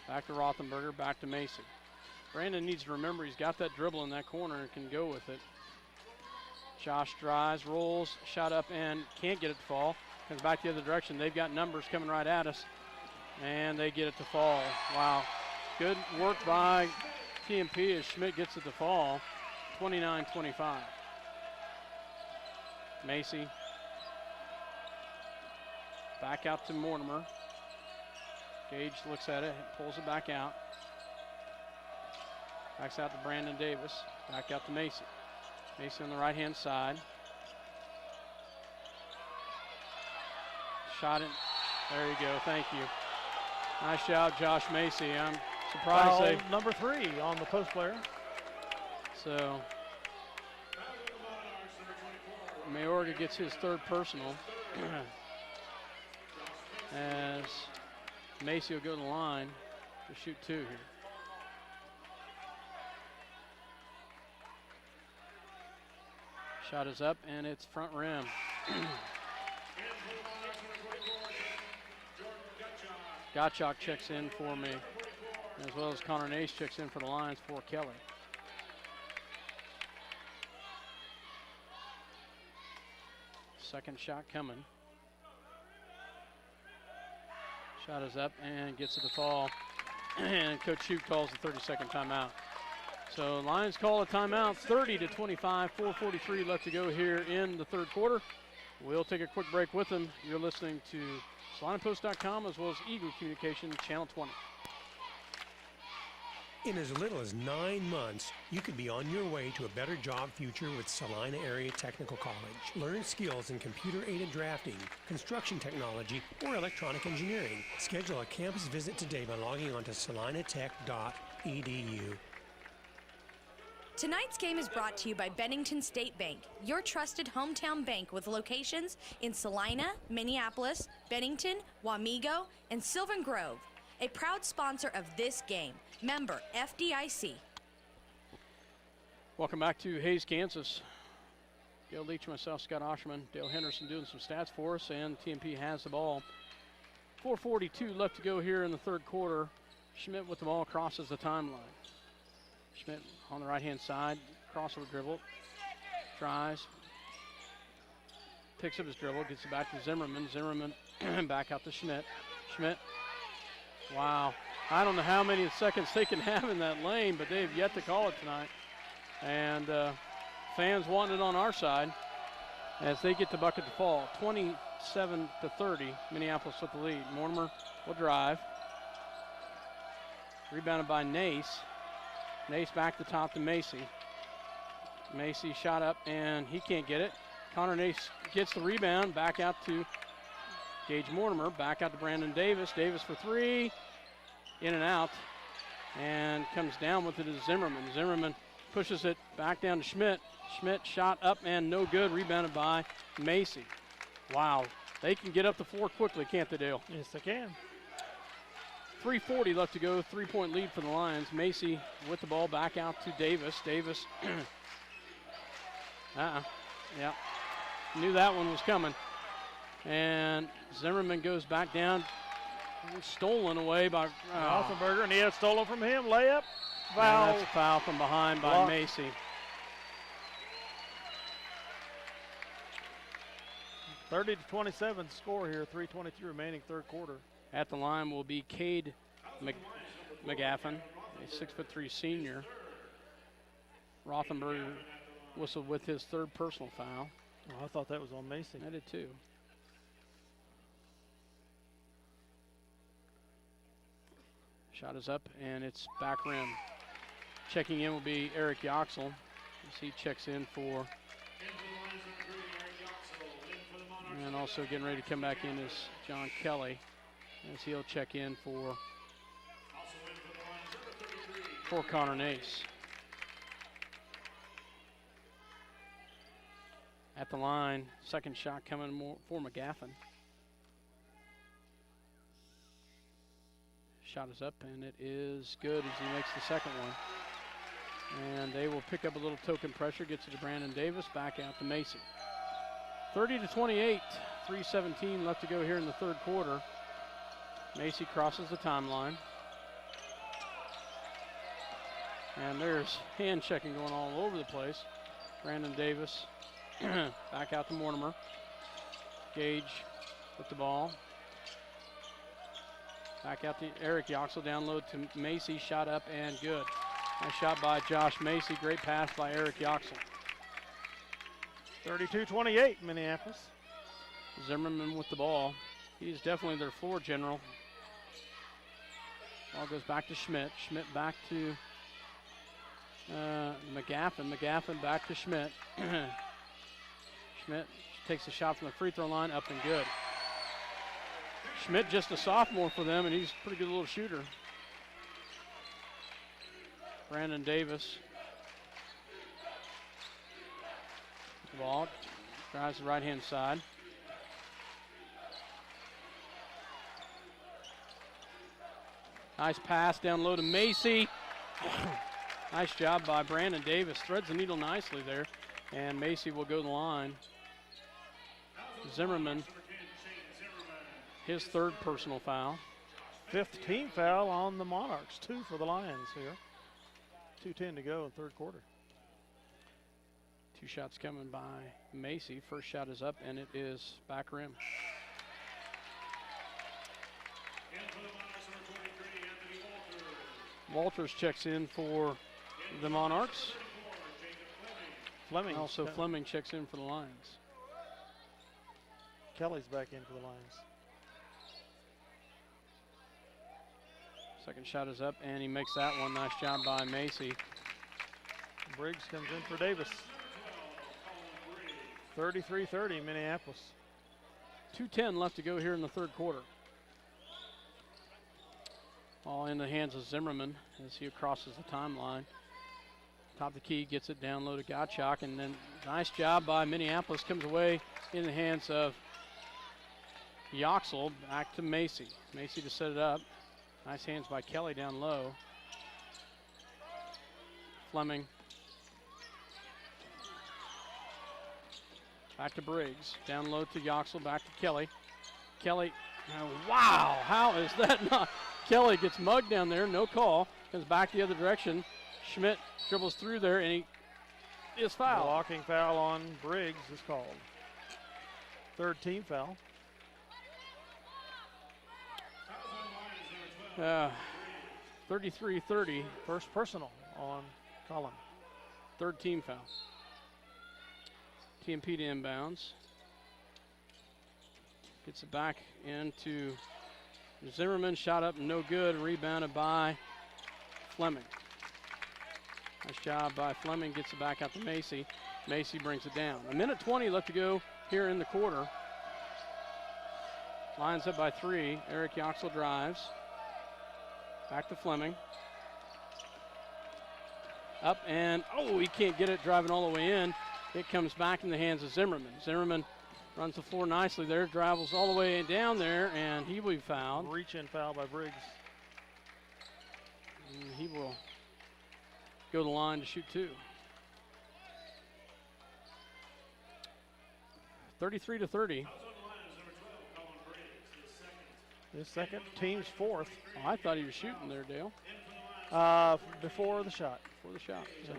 back to Rothenberger, back to Macy. Brandon needs to remember he's got that dribble in that corner and can go with it. Josh drives, rolls, shot up and can't get it to fall. Comes back the other direction. They've got numbers coming right at us. And they get it to fall. Wow. Good work by TMP as Schmidt gets it to fall. 29-25. Macy. Back out to Mortimer. Gage looks at it, pulls it back out. Backs out to Brandon Davis. Back out to Macy. Macy on the right-hand side. Shot it. There you go. Thank you. Nice job, Josh Macy. I'm surprised they number 3 on the post player. So Mayorga gets his third personal as Macy will go to the line to shoot 2 here. Shot is up and it's front rim. Gottschalk checks in for me, as well as Connor Nace checks in for the Lions for Kelly. Second shot coming. Shot is up and gets it to fall. And Coach Shute calls the 30-second timeout. So Lions call a timeout, 30-25, 4:43 left to go here in the third quarter. We'll take a quick break with them. You're listening to SalinaPost.com as well as Eagle Communication Channel 20. In as little as 9 months, you could be on your way to a better job future with Salina Area Technical College. Learn skills in computer-aided drafting, construction technology, or electronic engineering. Schedule a campus visit today by logging on to salinatech.edu. Tonight's game is brought to you by Bennington State Bank, your trusted hometown bank with locations in Salina, Minneapolis, Bennington, Wamego, and Sylvan Grove. A proud sponsor of this game. Member FDIC. Welcome back to Hayes, Kansas. Gail Leach, myself, Scott Osherman, Dale Henderson doing some stats for us, and TMP has the ball. 4:42 left to go here in the third quarter. Schmidt with the ball crosses the timeline. Schmidt on the right-hand side, crossover dribble, tries, picks up his dribble, gets it back to Zimmerman. Zimmerman back out to Schmidt. Schmidt, wow. I don't know how many seconds they can have in that lane, but they've yet to call it tonight. And fans wanting it on our side as they get the bucket to fall. 27-30, Minneapolis with the lead. Mortimer will drive. Rebounded by Nace. Nace back to top to Macy. Macy shot up and he can't get it. Connor Nace gets the rebound, back out to Gage Mortimer, back out to Brandon Davis. Davis for three, in and out, and comes down with it as Zimmerman. Zimmerman pushes it back down to Schmidt. Schmidt shot up and no good, rebounded by Macy. Wow, they can get up the floor quickly, can't they, Dale? Yes, they can. 3:40 left to go, 3-point lead for the Lions. Macy with the ball back out to Davis. Davis, yeah, knew that one was coming. And Zimmerman goes back down, stolen away by Offenberger, and he had stolen from him. Layup, and foul. that's a foul from behind by Blocked. Macy. 30-27 score here, 3:22 remaining third quarter. At the line will be Cade McGaffin, a 6'3" senior. Rothenberger whistled with his third personal foul. Oh, I thought that was on Macy. I did too. Shot is up and it's back rim. Checking in will be Eric Yoxel as he checks in for, and also getting ready to come back in is John Kelly as he'll check in for Connor Nace. At the line, second shot coming for McGaffin. Shot is up and it is good as he makes the second one. And they will pick up a little token pressure, gets it to Brandon Davis, back out to Macy. 30-28, 3:17 left to go here in the third quarter. Macy crosses the timeline. And there's hand checking going all over the place. Brandon Davis back out to Mortimer. Gage with the ball. Back out to Eric Yoxel, down low to Macy, shot up and good. Nice shot by Josh Macy, great pass by Eric Yoxel. 32-28 Minneapolis. Zimmerman with the ball. He's definitely their floor general. Ball goes back to Schmidt. Schmidt back to McGaffin. McGaffin back to Schmidt. Schmidt takes a shot from the free throw line, up and good. Schmidt just a sophomore for them, and he's a pretty good little shooter. Brandon Davis. The ball drives the right-hand side. Nice pass down low to Macy. Nice job by Brandon Davis. Threads the needle nicely there. And Macy will go to the line. Zimmerman, his third personal foul. Fifth team foul on the Monarchs. 2 for the Lions here. 2:10 to go in third quarter. Two shots coming by Macy. First shot is up and it is back rim. Walters checks in for the Monarchs. Fleming. Also Fleming checks in for the Lions. Kelly's back in for the Lions. Second shot is up and he makes that one. Nice job by Macy. Briggs comes in for Davis. 33-30 Minneapolis. 2:10 left to go here in the third quarter. All in the hands of Zimmerman as he crosses the timeline. Top of the key, gets it down low to Gottschalk, and then nice job by Minneapolis, comes away in the hands of Yoxel, back to Macy. Macy to set it up. Nice hands by Kelly down low. Fleming Back to Briggs. Down low to Yoxel. Back to Kelly. Kelly, wow, how is that not? Kelly gets mugged down there, no call. Comes back the other direction. Schmidt dribbles through there, and he is fouled. Walking foul on Briggs is called. Third team foul. 33-30. First personal on Cullen. Third team foul. TMP to inbounds. Gets it back into Zimmerman. Shot up, no good. Rebounded by Fleming. Nice job by Fleming. Gets it back out to Macy. Macy brings it down. 1:20 left to go here in the quarter. Lions up by 3. Eric Yoxel drives. Back to Fleming. Up and, oh, he can't get it driving all the way in. It comes back in the hands of Zimmerman. Zimmerman runs the floor nicely there, travels all the way down there, and he will be fouled. Reach-in foul by Briggs. And he will go to the line to shoot 2. 33-30. His second, team's fourth. Oh, I thought he was shooting there, Dale. Before the shot. For the shot. So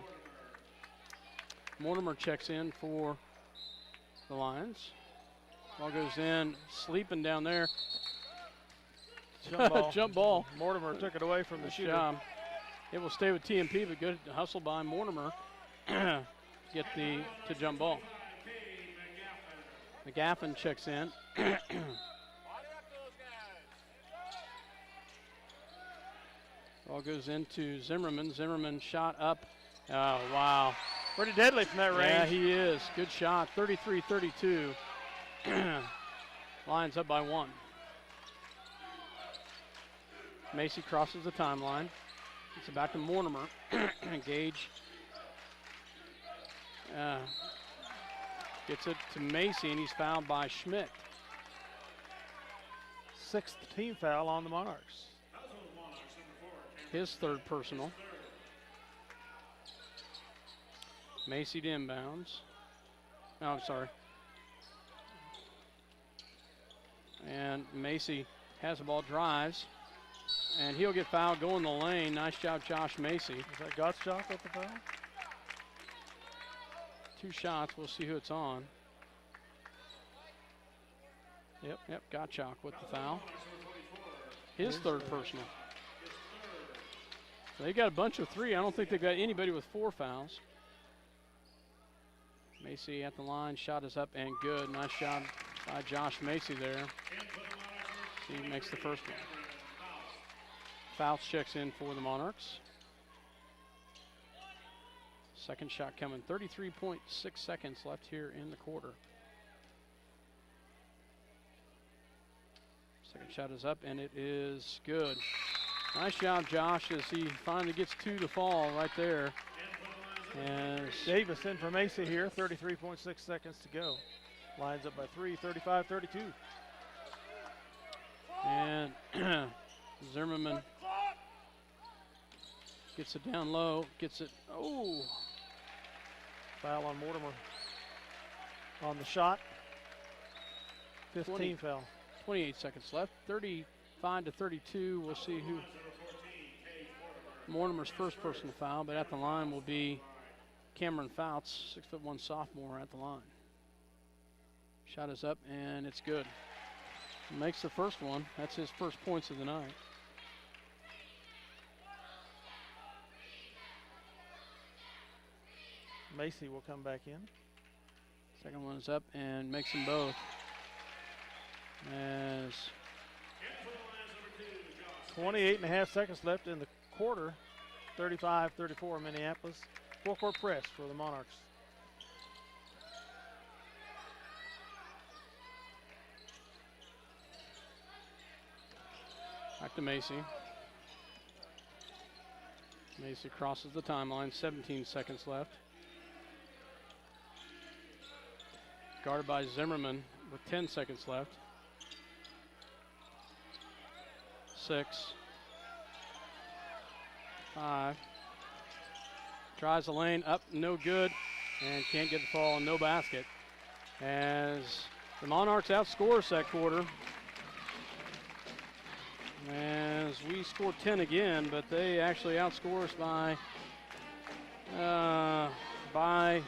Mortimer checks in for the Lions. Ball goes in, sleeping down there. Jump ball. Jump ball. Mortimer took it away from the shooter. Job. It will stay with TMP, but good hustle by Mortimer. Get the jump ball. McGaffin checks in. Ball goes into Zimmerman. Zimmerman shot up. Oh, wow. Pretty deadly from that range. Yeah, he is. Good shot. 33-32. Lions up by 1. Macy crosses the timeline. It's back to Mortimer. Gage gets it to Macy, and he's fouled by Schmidt. Sixth team foul on the Monarchs. His third personal. Macy to inbounds. Oh, I'm sorry. And Macy has the ball, drives, and he'll get fouled going the lane. Nice job, Josh Macy. Is that Gottschalk with the foul? 2 shots. We'll see who it's on. Yep, Gottschalk with the foul. His third personal. So they got a bunch of 3. I don't think they've got anybody with 4 fouls. Macy at the line, shot is up and good. Nice job by Josh Macy there. He makes the first one. Fouts checks in for the Monarchs. Second shot coming. 33.6 seconds left here in the quarter. Second shot is up and it is good. Nice job, Josh, as he finally gets 2 to fall right there. As Davis in for Macy here, 33.6 seconds to go. Lines up by 3, 35-32. And Zimmerman gets it down low, gets it, oh. Foul on Mortimer on the shot. 15 foul. 28 seconds left, 35-32. We'll see who. Mortimer's first personal foul, but at the line will be Cameron Fouts, 6'1" sophomore at the line. Shot is up and it's good. Makes the first one. That's his first points of the night. Macy will come back in. Second one is up and makes them both. As 28.5 seconds left in the quarter. 35-34 Minneapolis. Full-court press for the Monarchs. back to Macy. Macy crosses the timeline, 17 seconds left. Guarded by Zimmerman with 10 seconds left. 6, 5. Tries the lane, up, no good, and can't get the fall, no basket. as the Monarchs outscore us that quarter. As we scored 10 again, but they actually outscore us by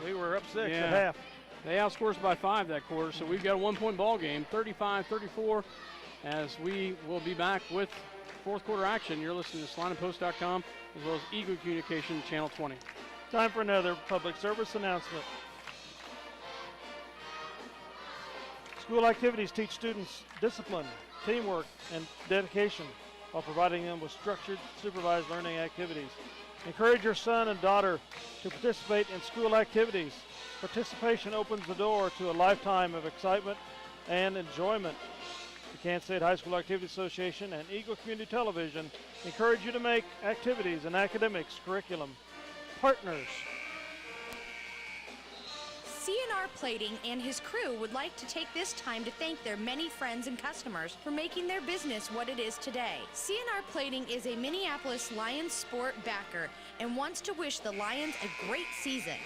We were up 6 yeah, at half. They outscore us by 5 that quarter, so we've got a 1-point ball game, 35-34, as we will be back with fourth quarter action. You're listening to SalinaPost.com as well as Eagle Communication Channel 20. Time for another public service announcement. School activities teach students discipline, teamwork, and dedication while providing them with structured, supervised learning activities. Encourage your son and daughter to participate in school activities. Participation opens the door to a lifetime of excitement and enjoyment. The Kansas State High School Activities Association and Eagle Community Television encourage you to make activities and academics curriculum partners. CNR Plating and his crew would like to take this time to thank their many friends and customers for making their business what it is today. CNR Plating is a Minneapolis Lions sport backer and wants to wish the Lions a great season.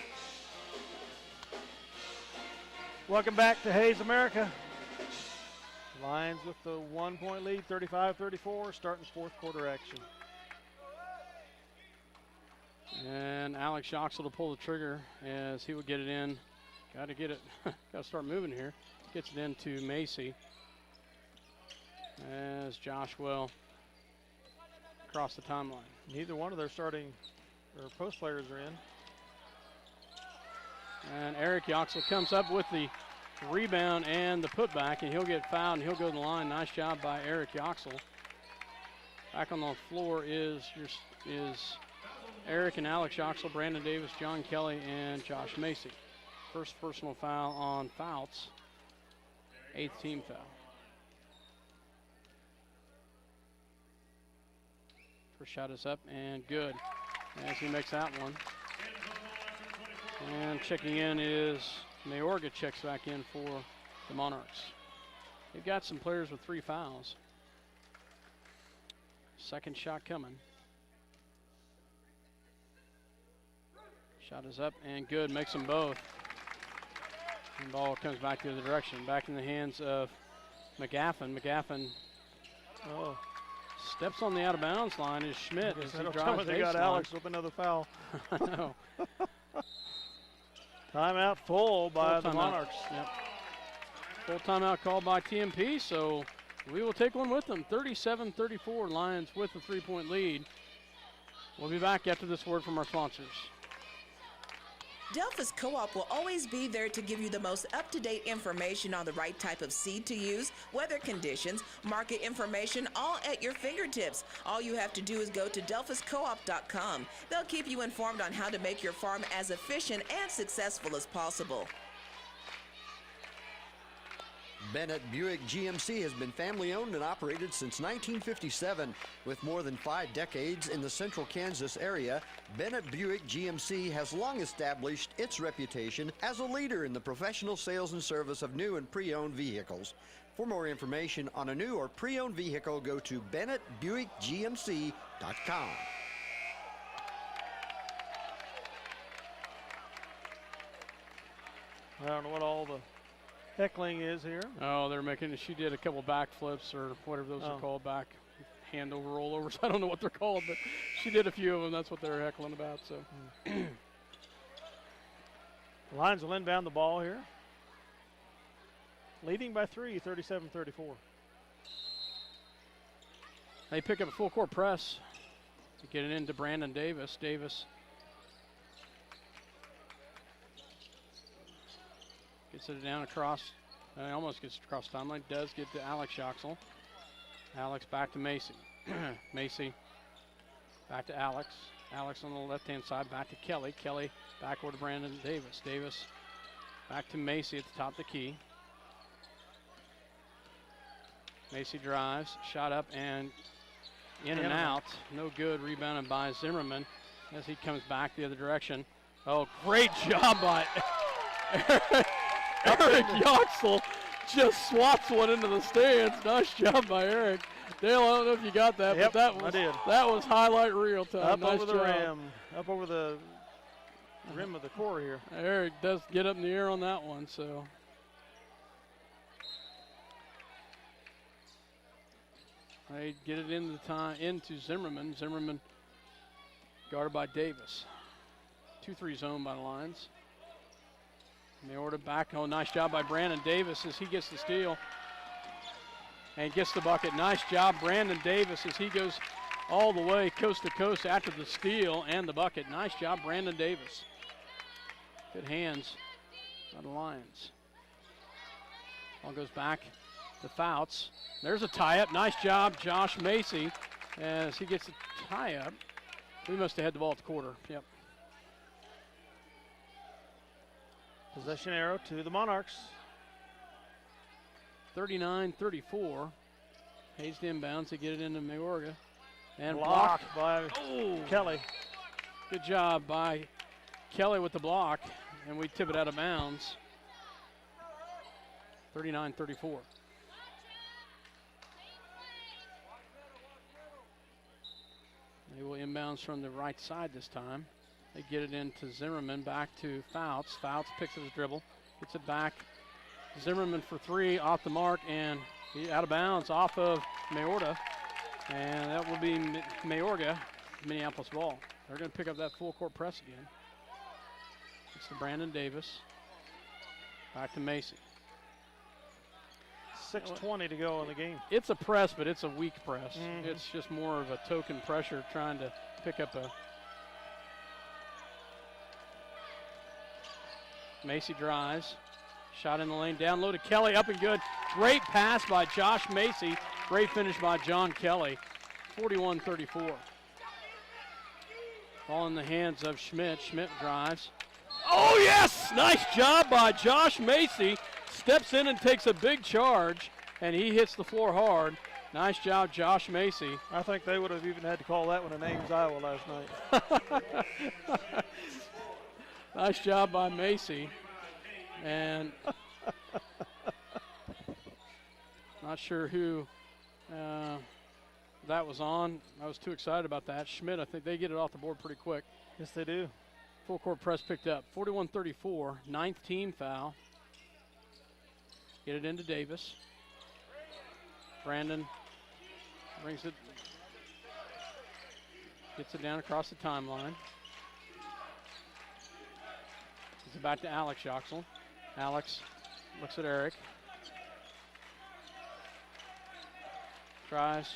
Welcome back to Hayes America. Lions with the 1-point lead, 35-34, starting fourth quarter action. And Alex Schoxel to pull the trigger as he will get it in. Got to get it, got to start moving here. Gets it into Macy. As Josh Well across the timeline. Neither one of their starting or post players are in. And Eric Yoxel comes up with the rebound and the putback, and he'll get fouled and he'll go to the line. Nice job by Eric Yoxel. Back on the floor is Eric and Alex Yoxel, Brandon Davis, John Kelly, and Josh Macy. First personal foul on Fouts. 8th team foul. First shot is up and good as he makes that one. And checking in is Mayorga, checks back in for the Monarchs. They've got some players with 3 fouls. Second shot coming. Shot is up and good, makes them both. And ball comes back the other direction, back in the hands of McGaffin. McGaffin steps on the out of bounds line is Schmidt as he drives they got Alex with another foul. I know. Timeout full by the Monarchs. Yep. Full timeout called by TMP, so we will take one with them. 37-34, Lions with a 3-point lead. We'll be back after this word from our sponsors. Delphus Co-op will always be there to give you the most up-to-date information on the right type of seed to use, weather conditions, market information, all at your fingertips. All you have to do is go to delphuscoop.com. They'll keep you informed on how to make your farm as efficient and successful as possible. Bennett Buick GMC has been family owned and operated since 1957. With more than 5 decades in the central Kansas area, Bennett Buick GMC has long established its reputation as a leader in the professional sales and service of new and pre-owned vehicles. For more information on a new or pre-owned vehicle, go to BennettBuickGMC.com. I don't know what all the heckling is here. Oh, they're making, she did a couple back flips or whatever those are called, back hand over rollovers. I don't know what they're called, but she did a few of them. That's what they're heckling about. So, The Lions will inbound the ball here. Leading by 3, 37-34. They pick up a full court press to get it into Brandon Davis. Davis gets it down across, almost gets across the timeline, does get to Alex Schoxel. Alex back to Macy. Macy back to Alex. Alex on the left-hand side, back to Kelly. Kelly back over to Brandon Davis. Davis back to Macy at the top of the key. Macy drives, shot up and in and out. No good, rebounded by Zimmerman as he comes back the other direction. Oh, great job by Eric Yoxel. Just swats one into the stands. Nice job by Eric. Dale, I don't know if you got that, Yep, but that was highlight reel time. Up nice over the job. rim. Up over the rim of the core here. Eric does get up in the air on that one, so They get it into Zimmerman. Zimmerman guarded by Davis. 2-3 zone by the Lions. Mayorta back. Oh, nice job by Brandon Davis as he gets the steal and gets the bucket. Nice job, Brandon Davis, as he goes all the way coast to coast after the steal and the bucket. Nice job, Brandon Davis. Good hands by the Lions. Ball goes back to Fouts. There's a tie-up. Nice job, Josh Macy, as he gets a tie-up. We must have had the ball at the quarter. Yep. Possession arrow to the Monarchs. 39-34. Hayes to inbounds to get it into Mayorga. And blocked by Kelly. Good job by Kelly with the block. And we tip it out of bounds. 39-34. They will inbounds from the right side this time. They get it into Zimmerman, back to Fouts. Fouts picks up his dribble, gets it back. Zimmerman for three, off the mark, and he out of bounds off of Mayorga. And that will be Mayorga, Minneapolis ball. They're going to pick up that full court press again. It's to Brandon Davis. Back to Macy. 6:20 to go in the game. It's a press, but it's a weak press. It's just more of a token pressure trying to pick up a. Macy drives. Shot in the lane, down low to Kelly, up and good. Great pass by Josh Macy. Great finish by John Kelly. 41-34. Ball in the hands of Schmidt. Schmidt drives. Oh, yes! Nice job by Josh Macy. Steps in and takes a big charge, and he hits the floor hard. Nice job, Josh Macy. I think they would have even had to call that one an Ames, Iowa last night. Nice job by Macy. And not sure who that was on. I was too excited about that. Schmidt, I think they get it off the board pretty quick. Yes, they do. Full court press picked up. 41-34, ninth team foul. Get it into Davis. Brandon brings it, gets it down across the timeline. It's back to Alex Yoxel. Alex looks at Eric. Tries.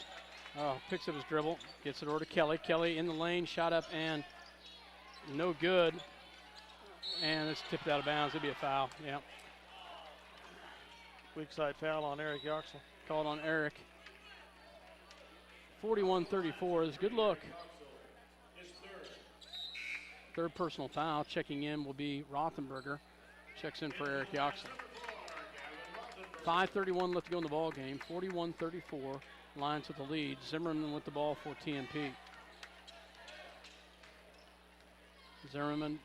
Oh, picks up his dribble. Gets it over to Kelly. Kelly in the lane. Shot up and no good. And it's tipped out of bounds. It'll be a foul. Yeah. Weak side foul on Eric Yoxel. Called on Eric. 41-34 is a good look. Third personal foul. Checking in will be Rothenberger. Checks in for Eric Yoxel. 5:31 left to go in the ball game. 41-34. Lions with the lead. Zimmerman with the ball for TMP. Zimmerman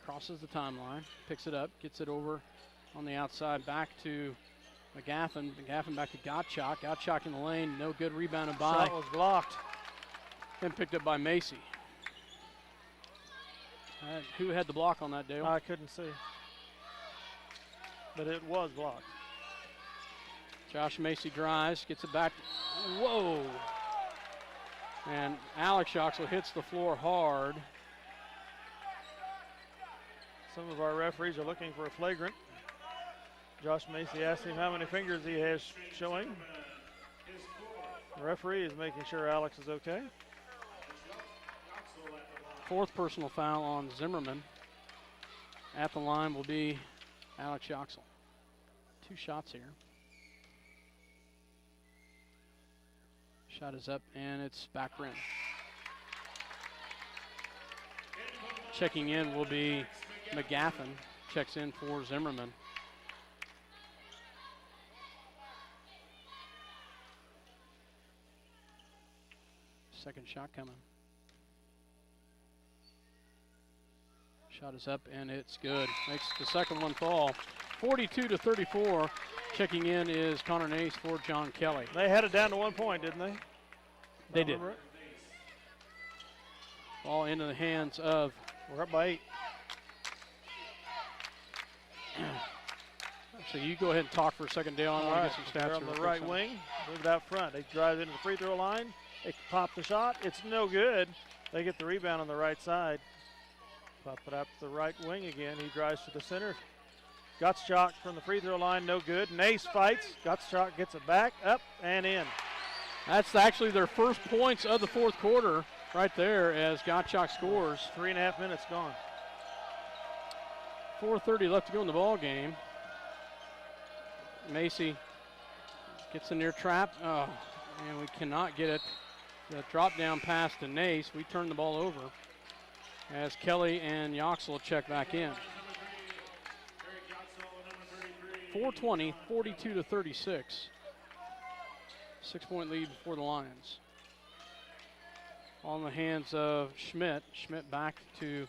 crosses the timeline, picks it up, gets it over on the outside back to McGaffin. McGaffin back to Gottschalk. Gottschalk in the lane. No good. Rebounded by. Shot was blocked. Then picked up by Macy. Who had the block on that, Dale? I couldn't see. But it was blocked. Josh Macy drives, gets it back. Whoa. And Alex Yoxel hits the floor hard. Some of our referees are looking for a flagrant. Josh Macy asked him how many fingers he has showing. The referee is making sure Alex is okay. Fourth personal foul on Zimmerman. At the line will be Alex Yoxel. 2 shots here. Shot is up and it's back rim. Checking in will be McGaffin. Checks in for Zimmerman. Second shot coming. Shot is up and it's good. Makes the second one fall. 42-34. Checking in is Connor Nace for John Kelly. They had it down to 1 point, didn't they? They did. Ball into the hands of. We're up by 8. So you go ahead and talk for a second, Dale. I want to get some stats they're on the right wing. Move it out front. They drive into the free throw line. They pop the shot. It's no good. They get the rebound on the right side. Pop it out to the right wing again. He drives to the center. Gottschalk from the free throw line, no good. Nace fights. Gottschalk gets it back, up and in. That's actually their first points of the fourth quarter right there as Gottschalk scores. 3.5 minutes gone. 4:30 left to go in the ball game. Macy gets the near trap. Oh, and we cannot get it. The drop down pass to Nace. We turn the ball over as Kelly and Yoxel check back in. 4:20, 42-36. 6-point lead for the Lions. On the hands of Schmidt. Schmidt back to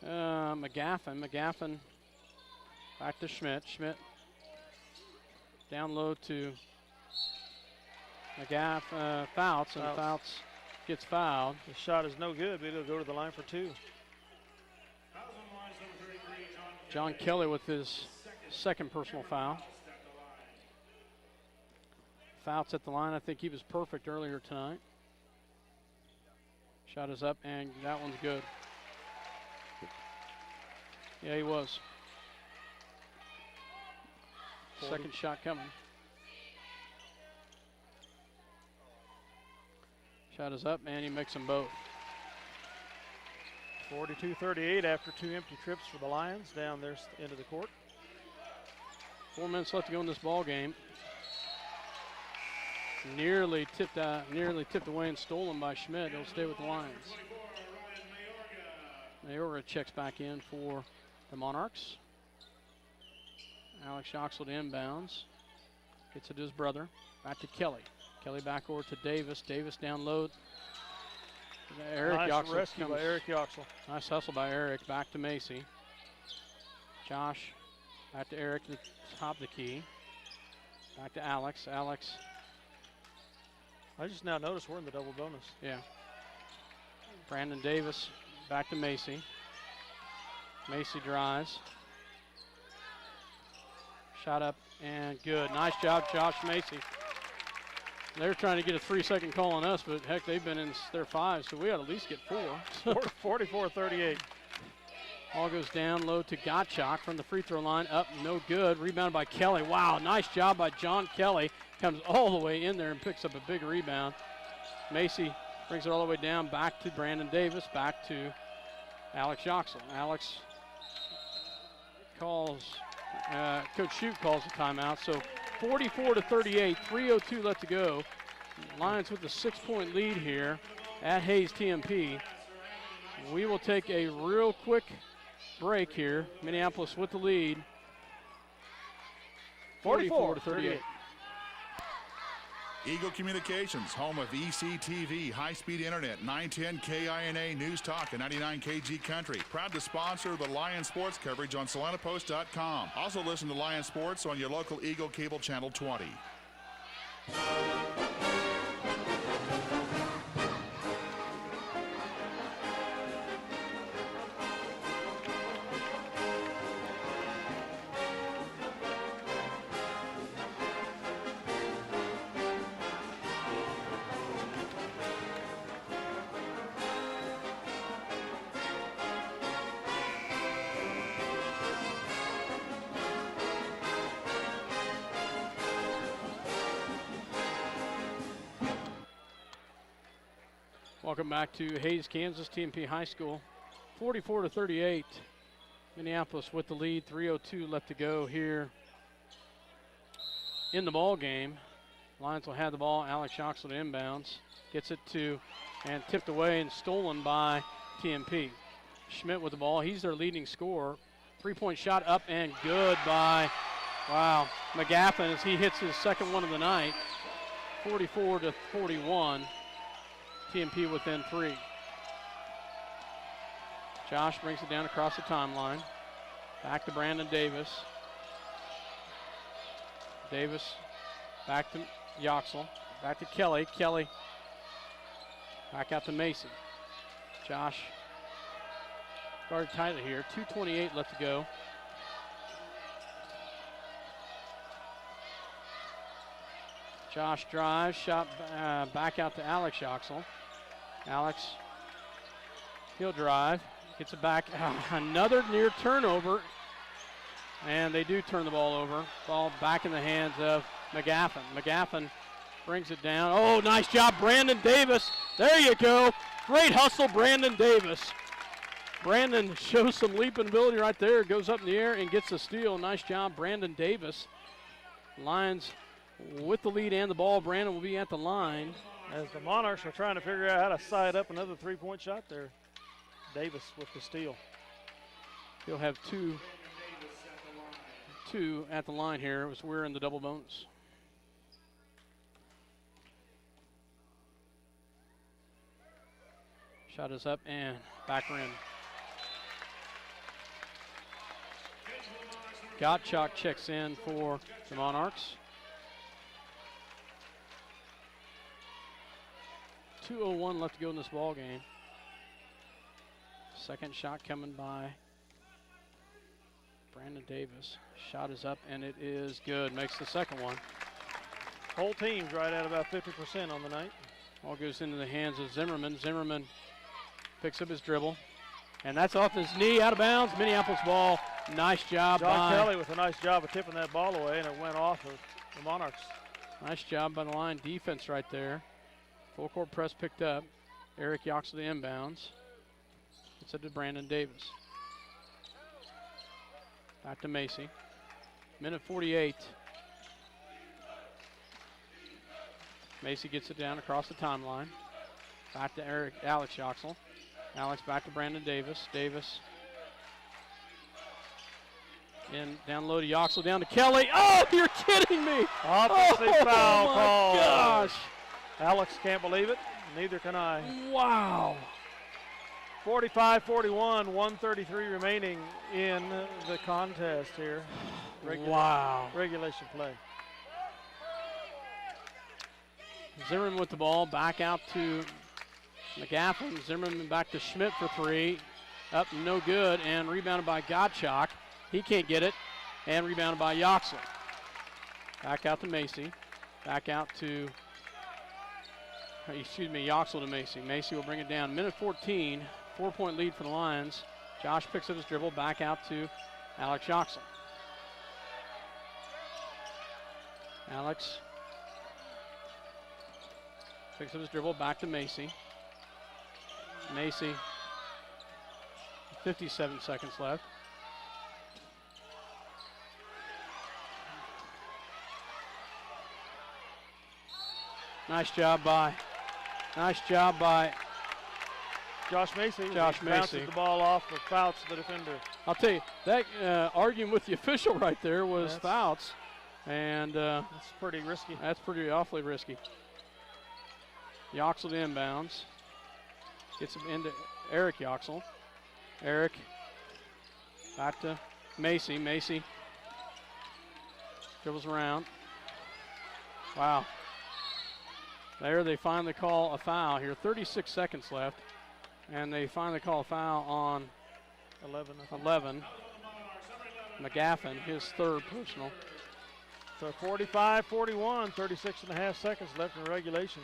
McGaffin. McGaffin back to Schmidt. Schmidt down low to Fouts, and Fouts gets fouled. The shot is no good, but it'll go to the line for two. John Kelly with his second personal foul. Fouts at the line. I think he was perfect earlier tonight. Shot is up, and that one's good. Yeah, he was. Second shot coming. Shot is up, and he makes them both. 42-38 after two empty trips for the Lions down their end of the court. 4 minutes left to go in this ball game. Nearly tipped away and stolen by Schmidt. He'll stay with the Lions. Mayorga checks back in for the Monarchs. Alex Yoxel to inbounds. Gets it to his brother. Back to Kelly. Kelly back over to Davis. Davis down low. Nice rescue by Eric Yoxel. Nice hustle by Eric. Back to Macy. Josh back to Eric to the top of the key. Back to Alex. Alex. I just now noticed we're in the double bonus. Yeah. Brandon Davis back to Macy. Macy drives. Shot up and good. Nice job, Josh Macy. They're trying to get a 3-second call on us, but heck, they've been in their 5, so we ought to at least get 4. 44-38. Ball goes down low to Gottschalk from the free throw line. Up, no good. Rebounded by Kelly. Wow, nice job by John Kelly. Comes all the way in there and picks up a big rebound. Macy brings it all the way down, back to Brandon Davis, back to Alex Yoxel. Alex calls, Coach Shute calls the timeout. So 44-38, 3:02 left to go. Lions with a 6-point lead here at Hayes TMP. We will take a real quick break here. Minneapolis with the lead. 44-38. Eagle Communications, home of ECTV, high-speed internet, 910 KINA News Talk and 99 KG Country. Proud to sponsor the Lion Sports coverage on SalinaPost.com. Also listen to Lion Sports on your local Eagle Cable Channel 20. Welcome back to Hayes, Kansas, TMP High School. 44-38. Minneapolis with the lead. 3:02 left to go here in the ball game. Lions will have the ball. Alex Yoxel inbounds. Gets it to and tipped away and stolen by TMP. Schmidt with the ball. He's their leading scorer. 3-point shot up and good by, wow, McGaffin as he hits his second one of the night. 44-41. TMP within 3. Josh brings it down across the timeline. Back to Brandon Davis. Davis back to Yoxel. Back to Kelly. Kelly back out to Mason. Josh guarded tightly here. 2:28 left to go. Josh drives, shot back out to Alex Yoxel. Alex, he'll drive, gets it back. Another near turnover, and they do turn the ball over. Ball back in the hands of McGaffin. McGaffin brings it down. Oh, nice job, Brandon Davis. There you go. Great hustle, Brandon Davis. Brandon shows some leaping ability right there. Goes up in the air and gets the steal. Nice job, Brandon Davis. Lions with the lead and the ball. Brandon will be at the line. As the Monarchs are trying to figure out how to side up another three-point shot there. Davis with the steal. He'll have two at the line here as we're in the double bonus. Shot is up and back rim. Gottschalk checks in for the Monarchs. 2:01 left to go in this ball game. Second shot coming by Brandon Davis. Shot is up and it is good. Makes the second one. Whole team's right at about 50% on the night. Ball goes into the hands of Zimmerman. Zimmerman picks up his dribble, and that's off his knee, out of bounds. Minneapolis ball. Nice job John by Kelly with a nice job of tipping that ball away, and it went off of the Monarchs. Nice job by the line defense right there. Full court press picked up. Eric Yoxel the inbounds. It's up to Brandon Davis. Back to Macy. Minute 48. Macy gets it down across the timeline. Back to Alex Yoxel. Alex back to Brandon Davis. Davis in down low to Yoxel, down to Kelly. Oh, you're kidding me! Offensive foul call. Gosh! Alex can't believe it. Neither can I. Wow. 45-41, 1:33 remaining in the contest here. Wow. Regulation play. Zimmerman with the ball, back out to McGaffin. Zimmerman back to Schmidt for three. Up, no good, and rebounded by Gottschalk. He can't get it, and rebounded by Yoxel. Back out to Macy. Back out to, Yoxel to Macy. Macy will bring it down. Minute 14, 4-point lead for the Lions. Josh picks up his dribble, back out to Alex Yoxel. Alex picks up his dribble, back to Macy. Macy, 57 seconds left. Nice job by Josh Macy. Josh Macy. Bounces the ball off of Fouts, the defender. I'll tell you, that arguing with the official right there was Fouts. And that's pretty risky. That's pretty awfully risky. Yoxel inbounds. Gets him into Eric Yoxel. Eric back to Macy. Macy dribbles around. Wow. There they finally call a foul here. 36 seconds left. And they finally call a foul on 11. McGaffin, his third personal. So 45-41, 36 and a half seconds left in regulation.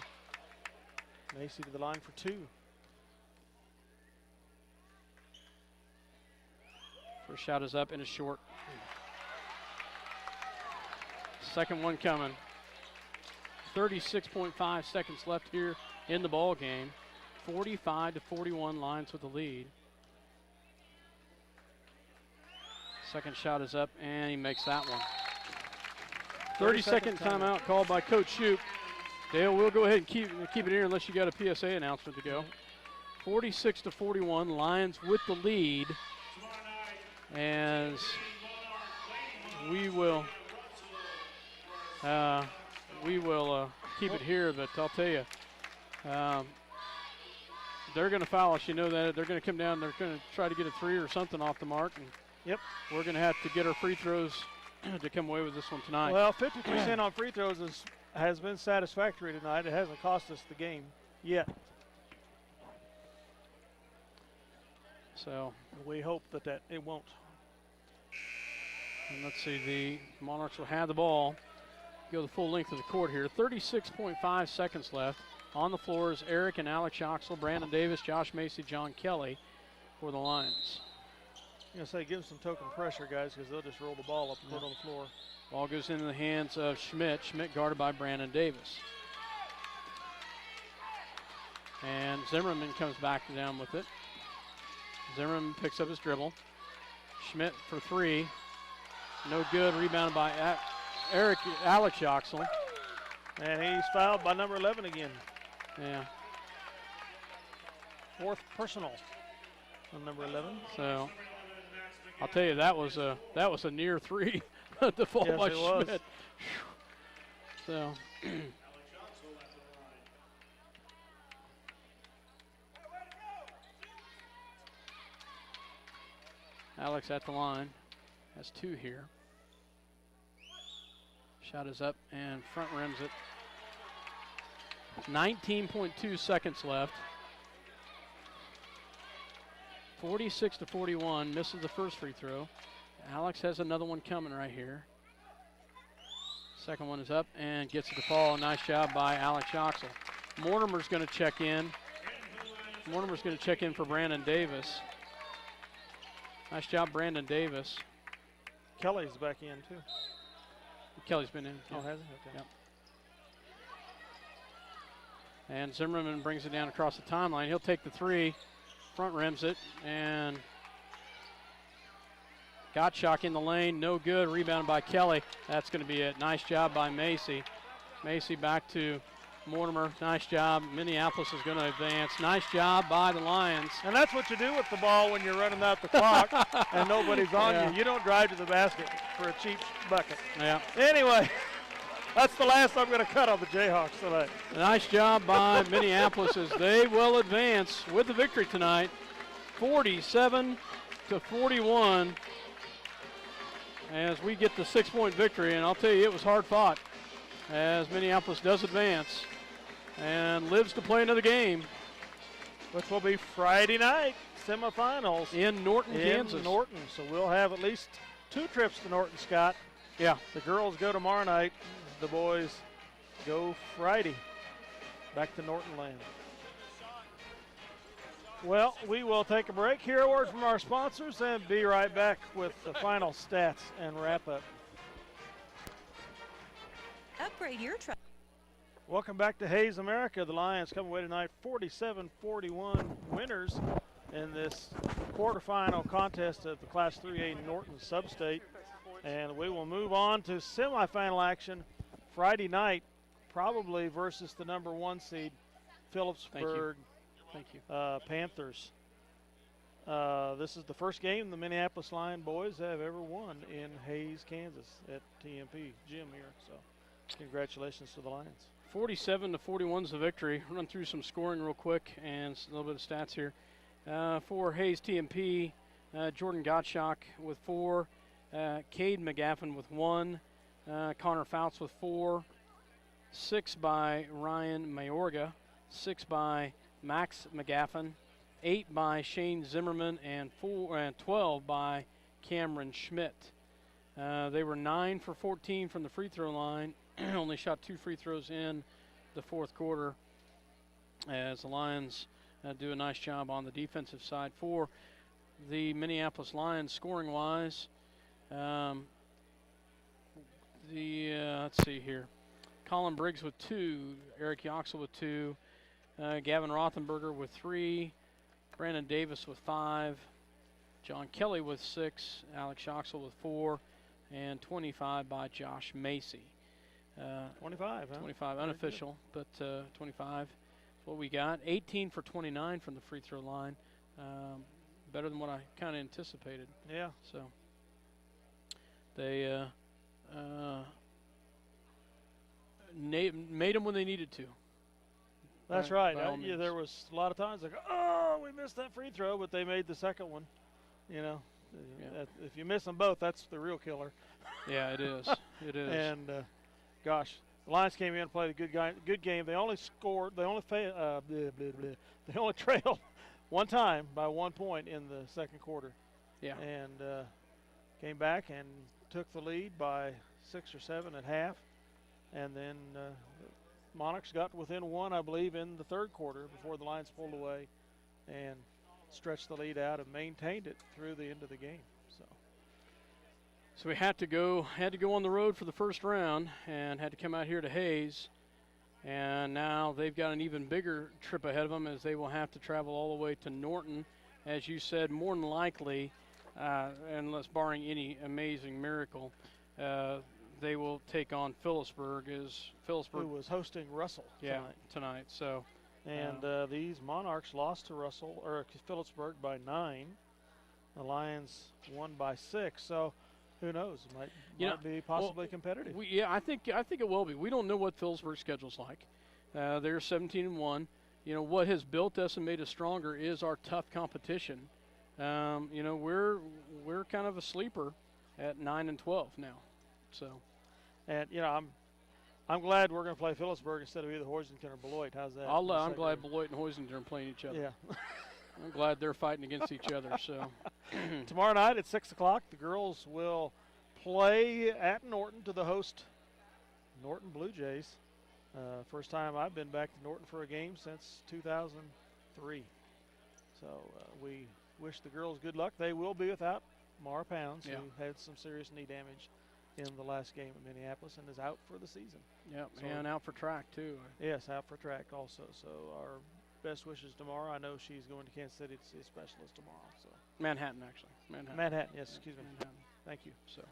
Macy to the line for two. First shot is up and is short. Second one coming. 36.5 seconds left here in the ball game. 45-41, Lions with the lead. Second shot is up and he makes that one. 30-second timeout called by Coach Shoup. Dale, we'll go ahead and keep it here unless you got a PSA announcement to go. 46-41, Lions with the lead. As we will keep it here, but I'll tell you, they're going to foul us. You know that. They're going to come down. They're going to try to get a three or something off the mark. And yep. We're going to have to get our free throws to come away with this one tonight. Well, 50% on free throws has been satisfactory tonight. It hasn't cost us the game yet. So we hope that it won't. And let's see, the Monarchs will have the ball. go the full length of the court here. 36.5 seconds left. On the floor is Eric and Alex Oxel, Brandon Davis, Josh Macy, John Kelly for the Lions. I'm going to say give them some token pressure, guys, because they'll just roll the ball up and put it on the floor. Ball goes into the hands of Schmidt. Schmidt guarded by Brandon Davis. And Zimmerman comes back down with it. Zimmerman picks up his dribble. Schmidt for three. No good. Rebounded by Alex Oxel. And he's fouled by number 11 again. Yeah. Fourth personal on number 11. So I'll tell you, that was a near three to fall yes, by it Schmidt. Was. So Alex at the line. Has two here. Shot is up and front rims it. 19.2 seconds left. 46-41, misses the first free throw. Alex has another one coming right here. Second one is up and gets it to fall. Nice job by Alex Oxel. Mortimer's going to check in. Mortimer's going to check in for Brandon Davis. Nice job, Brandon Davis. Kelly's back in, too. Kelly's been in. Oh, has he? Okay. Yep. And Zimmerman brings it down across the timeline. He'll take the three, front rims it, and Gottschalk in the lane, no good. Rebounded by Kelly. That's going to be it. Nice job by Macy. Macy back to Mortimer. Nice job. Minneapolis is going to advance. Nice job by the Lions. And that's what you do with the ball when you're running out the clock and nobody's on you. You don't drive to the basket for a cheap bucket. Yeah. Anyway, that's the last I'm going to cut on the Jayhawks tonight. Nice job by Minneapolis as they will advance with the victory tonight. 47-41 as we get the 6-point victory. And I'll tell you, it was hard fought as Minneapolis does advance and lives to play another game, which will be Friday night semifinals in Norton, Kansas. In Norton, so we'll have at least 2 trips to Norton, Scott. Yeah. The girls go tomorrow night. The boys go Friday back to Norton Land. Well, we will take a break, hear a word from our sponsors, and be right back with the final stats and wrap up. Upgrade your truck. Welcome back to Hayes America. The Lions come away tonight 47-41 winners in this quarterfinal contest of the Class 3A Norton SubState. And we will move on to semifinal action Friday night, probably versus the number 1 seed, Phillipsburg Panthers. This is the first game the Minneapolis Lion boys have ever won in Hayes, Kansas at TMP gym here. So congratulations to the Lions. 47-41 is the victory. Run through some scoring real quick and a little bit of stats here. For Hayes TMP, Jordan Gottschalk with 4, Cade McGaffin with 1, Connor Fouts with 4, 6 by Ryan Mayorga, 6 by Max McGaffin, 8 by Shane Zimmerman, and 12 by Cameron Schmidt. They were 9 for 14 from the free throw line. Only shot 2 free throws in the fourth quarter as the Lions do a nice job on the defensive side. For the Minneapolis Lions, scoring-wise, let's see here. Colin Briggs with 2, Eric Yoxel with 2, Gavin Rothenberger with 3, Brandon Davis with 5, John Kelly with 6, Alex Yoxel with 4, and 25 by Josh Macy. 25, huh? 25, unofficial, but 25 is what we got. 18 for 29 from the free throw line. Better than what I kind of anticipated. Yeah. So they made them when they needed to. That's right. Yeah, there was a lot of times like, oh, we missed that free throw, but they made the second one. You know, if you miss them both, that's the real killer. Yeah, it is. It is. And gosh, the Lions came in and played a good game. They only scored. They only they only trailed one time by 1 point in the second quarter. Yeah. And came back and took the lead by 6 or 7 at half. And then Monarchs got within one, I believe, in the third quarter before the Lions pulled away and stretched the lead out and maintained it through the end of the game. So we had to go on the road for the first round and had to come out here to Hayes. And now they've got an even bigger trip ahead of them as they will have to travel all the way to Norton. As you said, more than likely, unless barring any amazing miracle, they will take on Phillipsburg. Who was hosting Russell tonight. So, and these Monarchs lost to Phillipsburg by 9. The Lions won by 6. So, who knows? It might be possibly competitive. I think it will be. We don't know what Phillipsburg's schedule's like. They're 17-1. You know, what has built us and made us stronger is our tough competition. You know, we're kind of a sleeper at 9-12 now. So, and you know, I'm glad we're going to play Phillipsburg instead of either Hoisington or Beloit. How's that? I'm glad Beloit and Hoisington are playing each other. Yeah. I'm glad they're fighting against each other. So tomorrow night at 6 o'clock, the girls will play at Norton to the host Norton Blue Jays. First time I've been back to Norton for a game since 2003. So we wish the girls good luck. They will be without Mara Pounds, who had some serious knee damage in the last game at Minneapolis and is out for the season. Yeah, so and out for track too. Yes, out for track also. So our best wishes tomorrow. I know she's going to Kansas City to see a specialist tomorrow. So Manhattan, actually. Manhattan, yes, excuse me. Manhattan. Thank you. So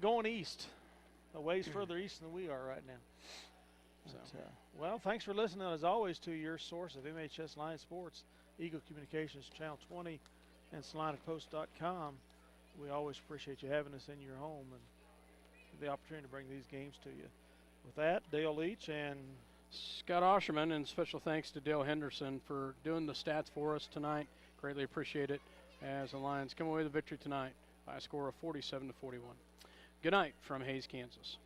going east, a ways further east than we are right now. So, well, thanks for listening, as always, to your source of MHS Lions Sports, Eagle Communications Channel 20, and SalinaPost.com. We always appreciate you having us in your home and the opportunity to bring these games to you. With that, Dale Leach and Scott Osherman, and special thanks to Dale Henderson for doing the stats for us tonight. Greatly appreciate it as the Lions come away with a victory tonight by a score of 47-41. Good night from Hayes, Kansas.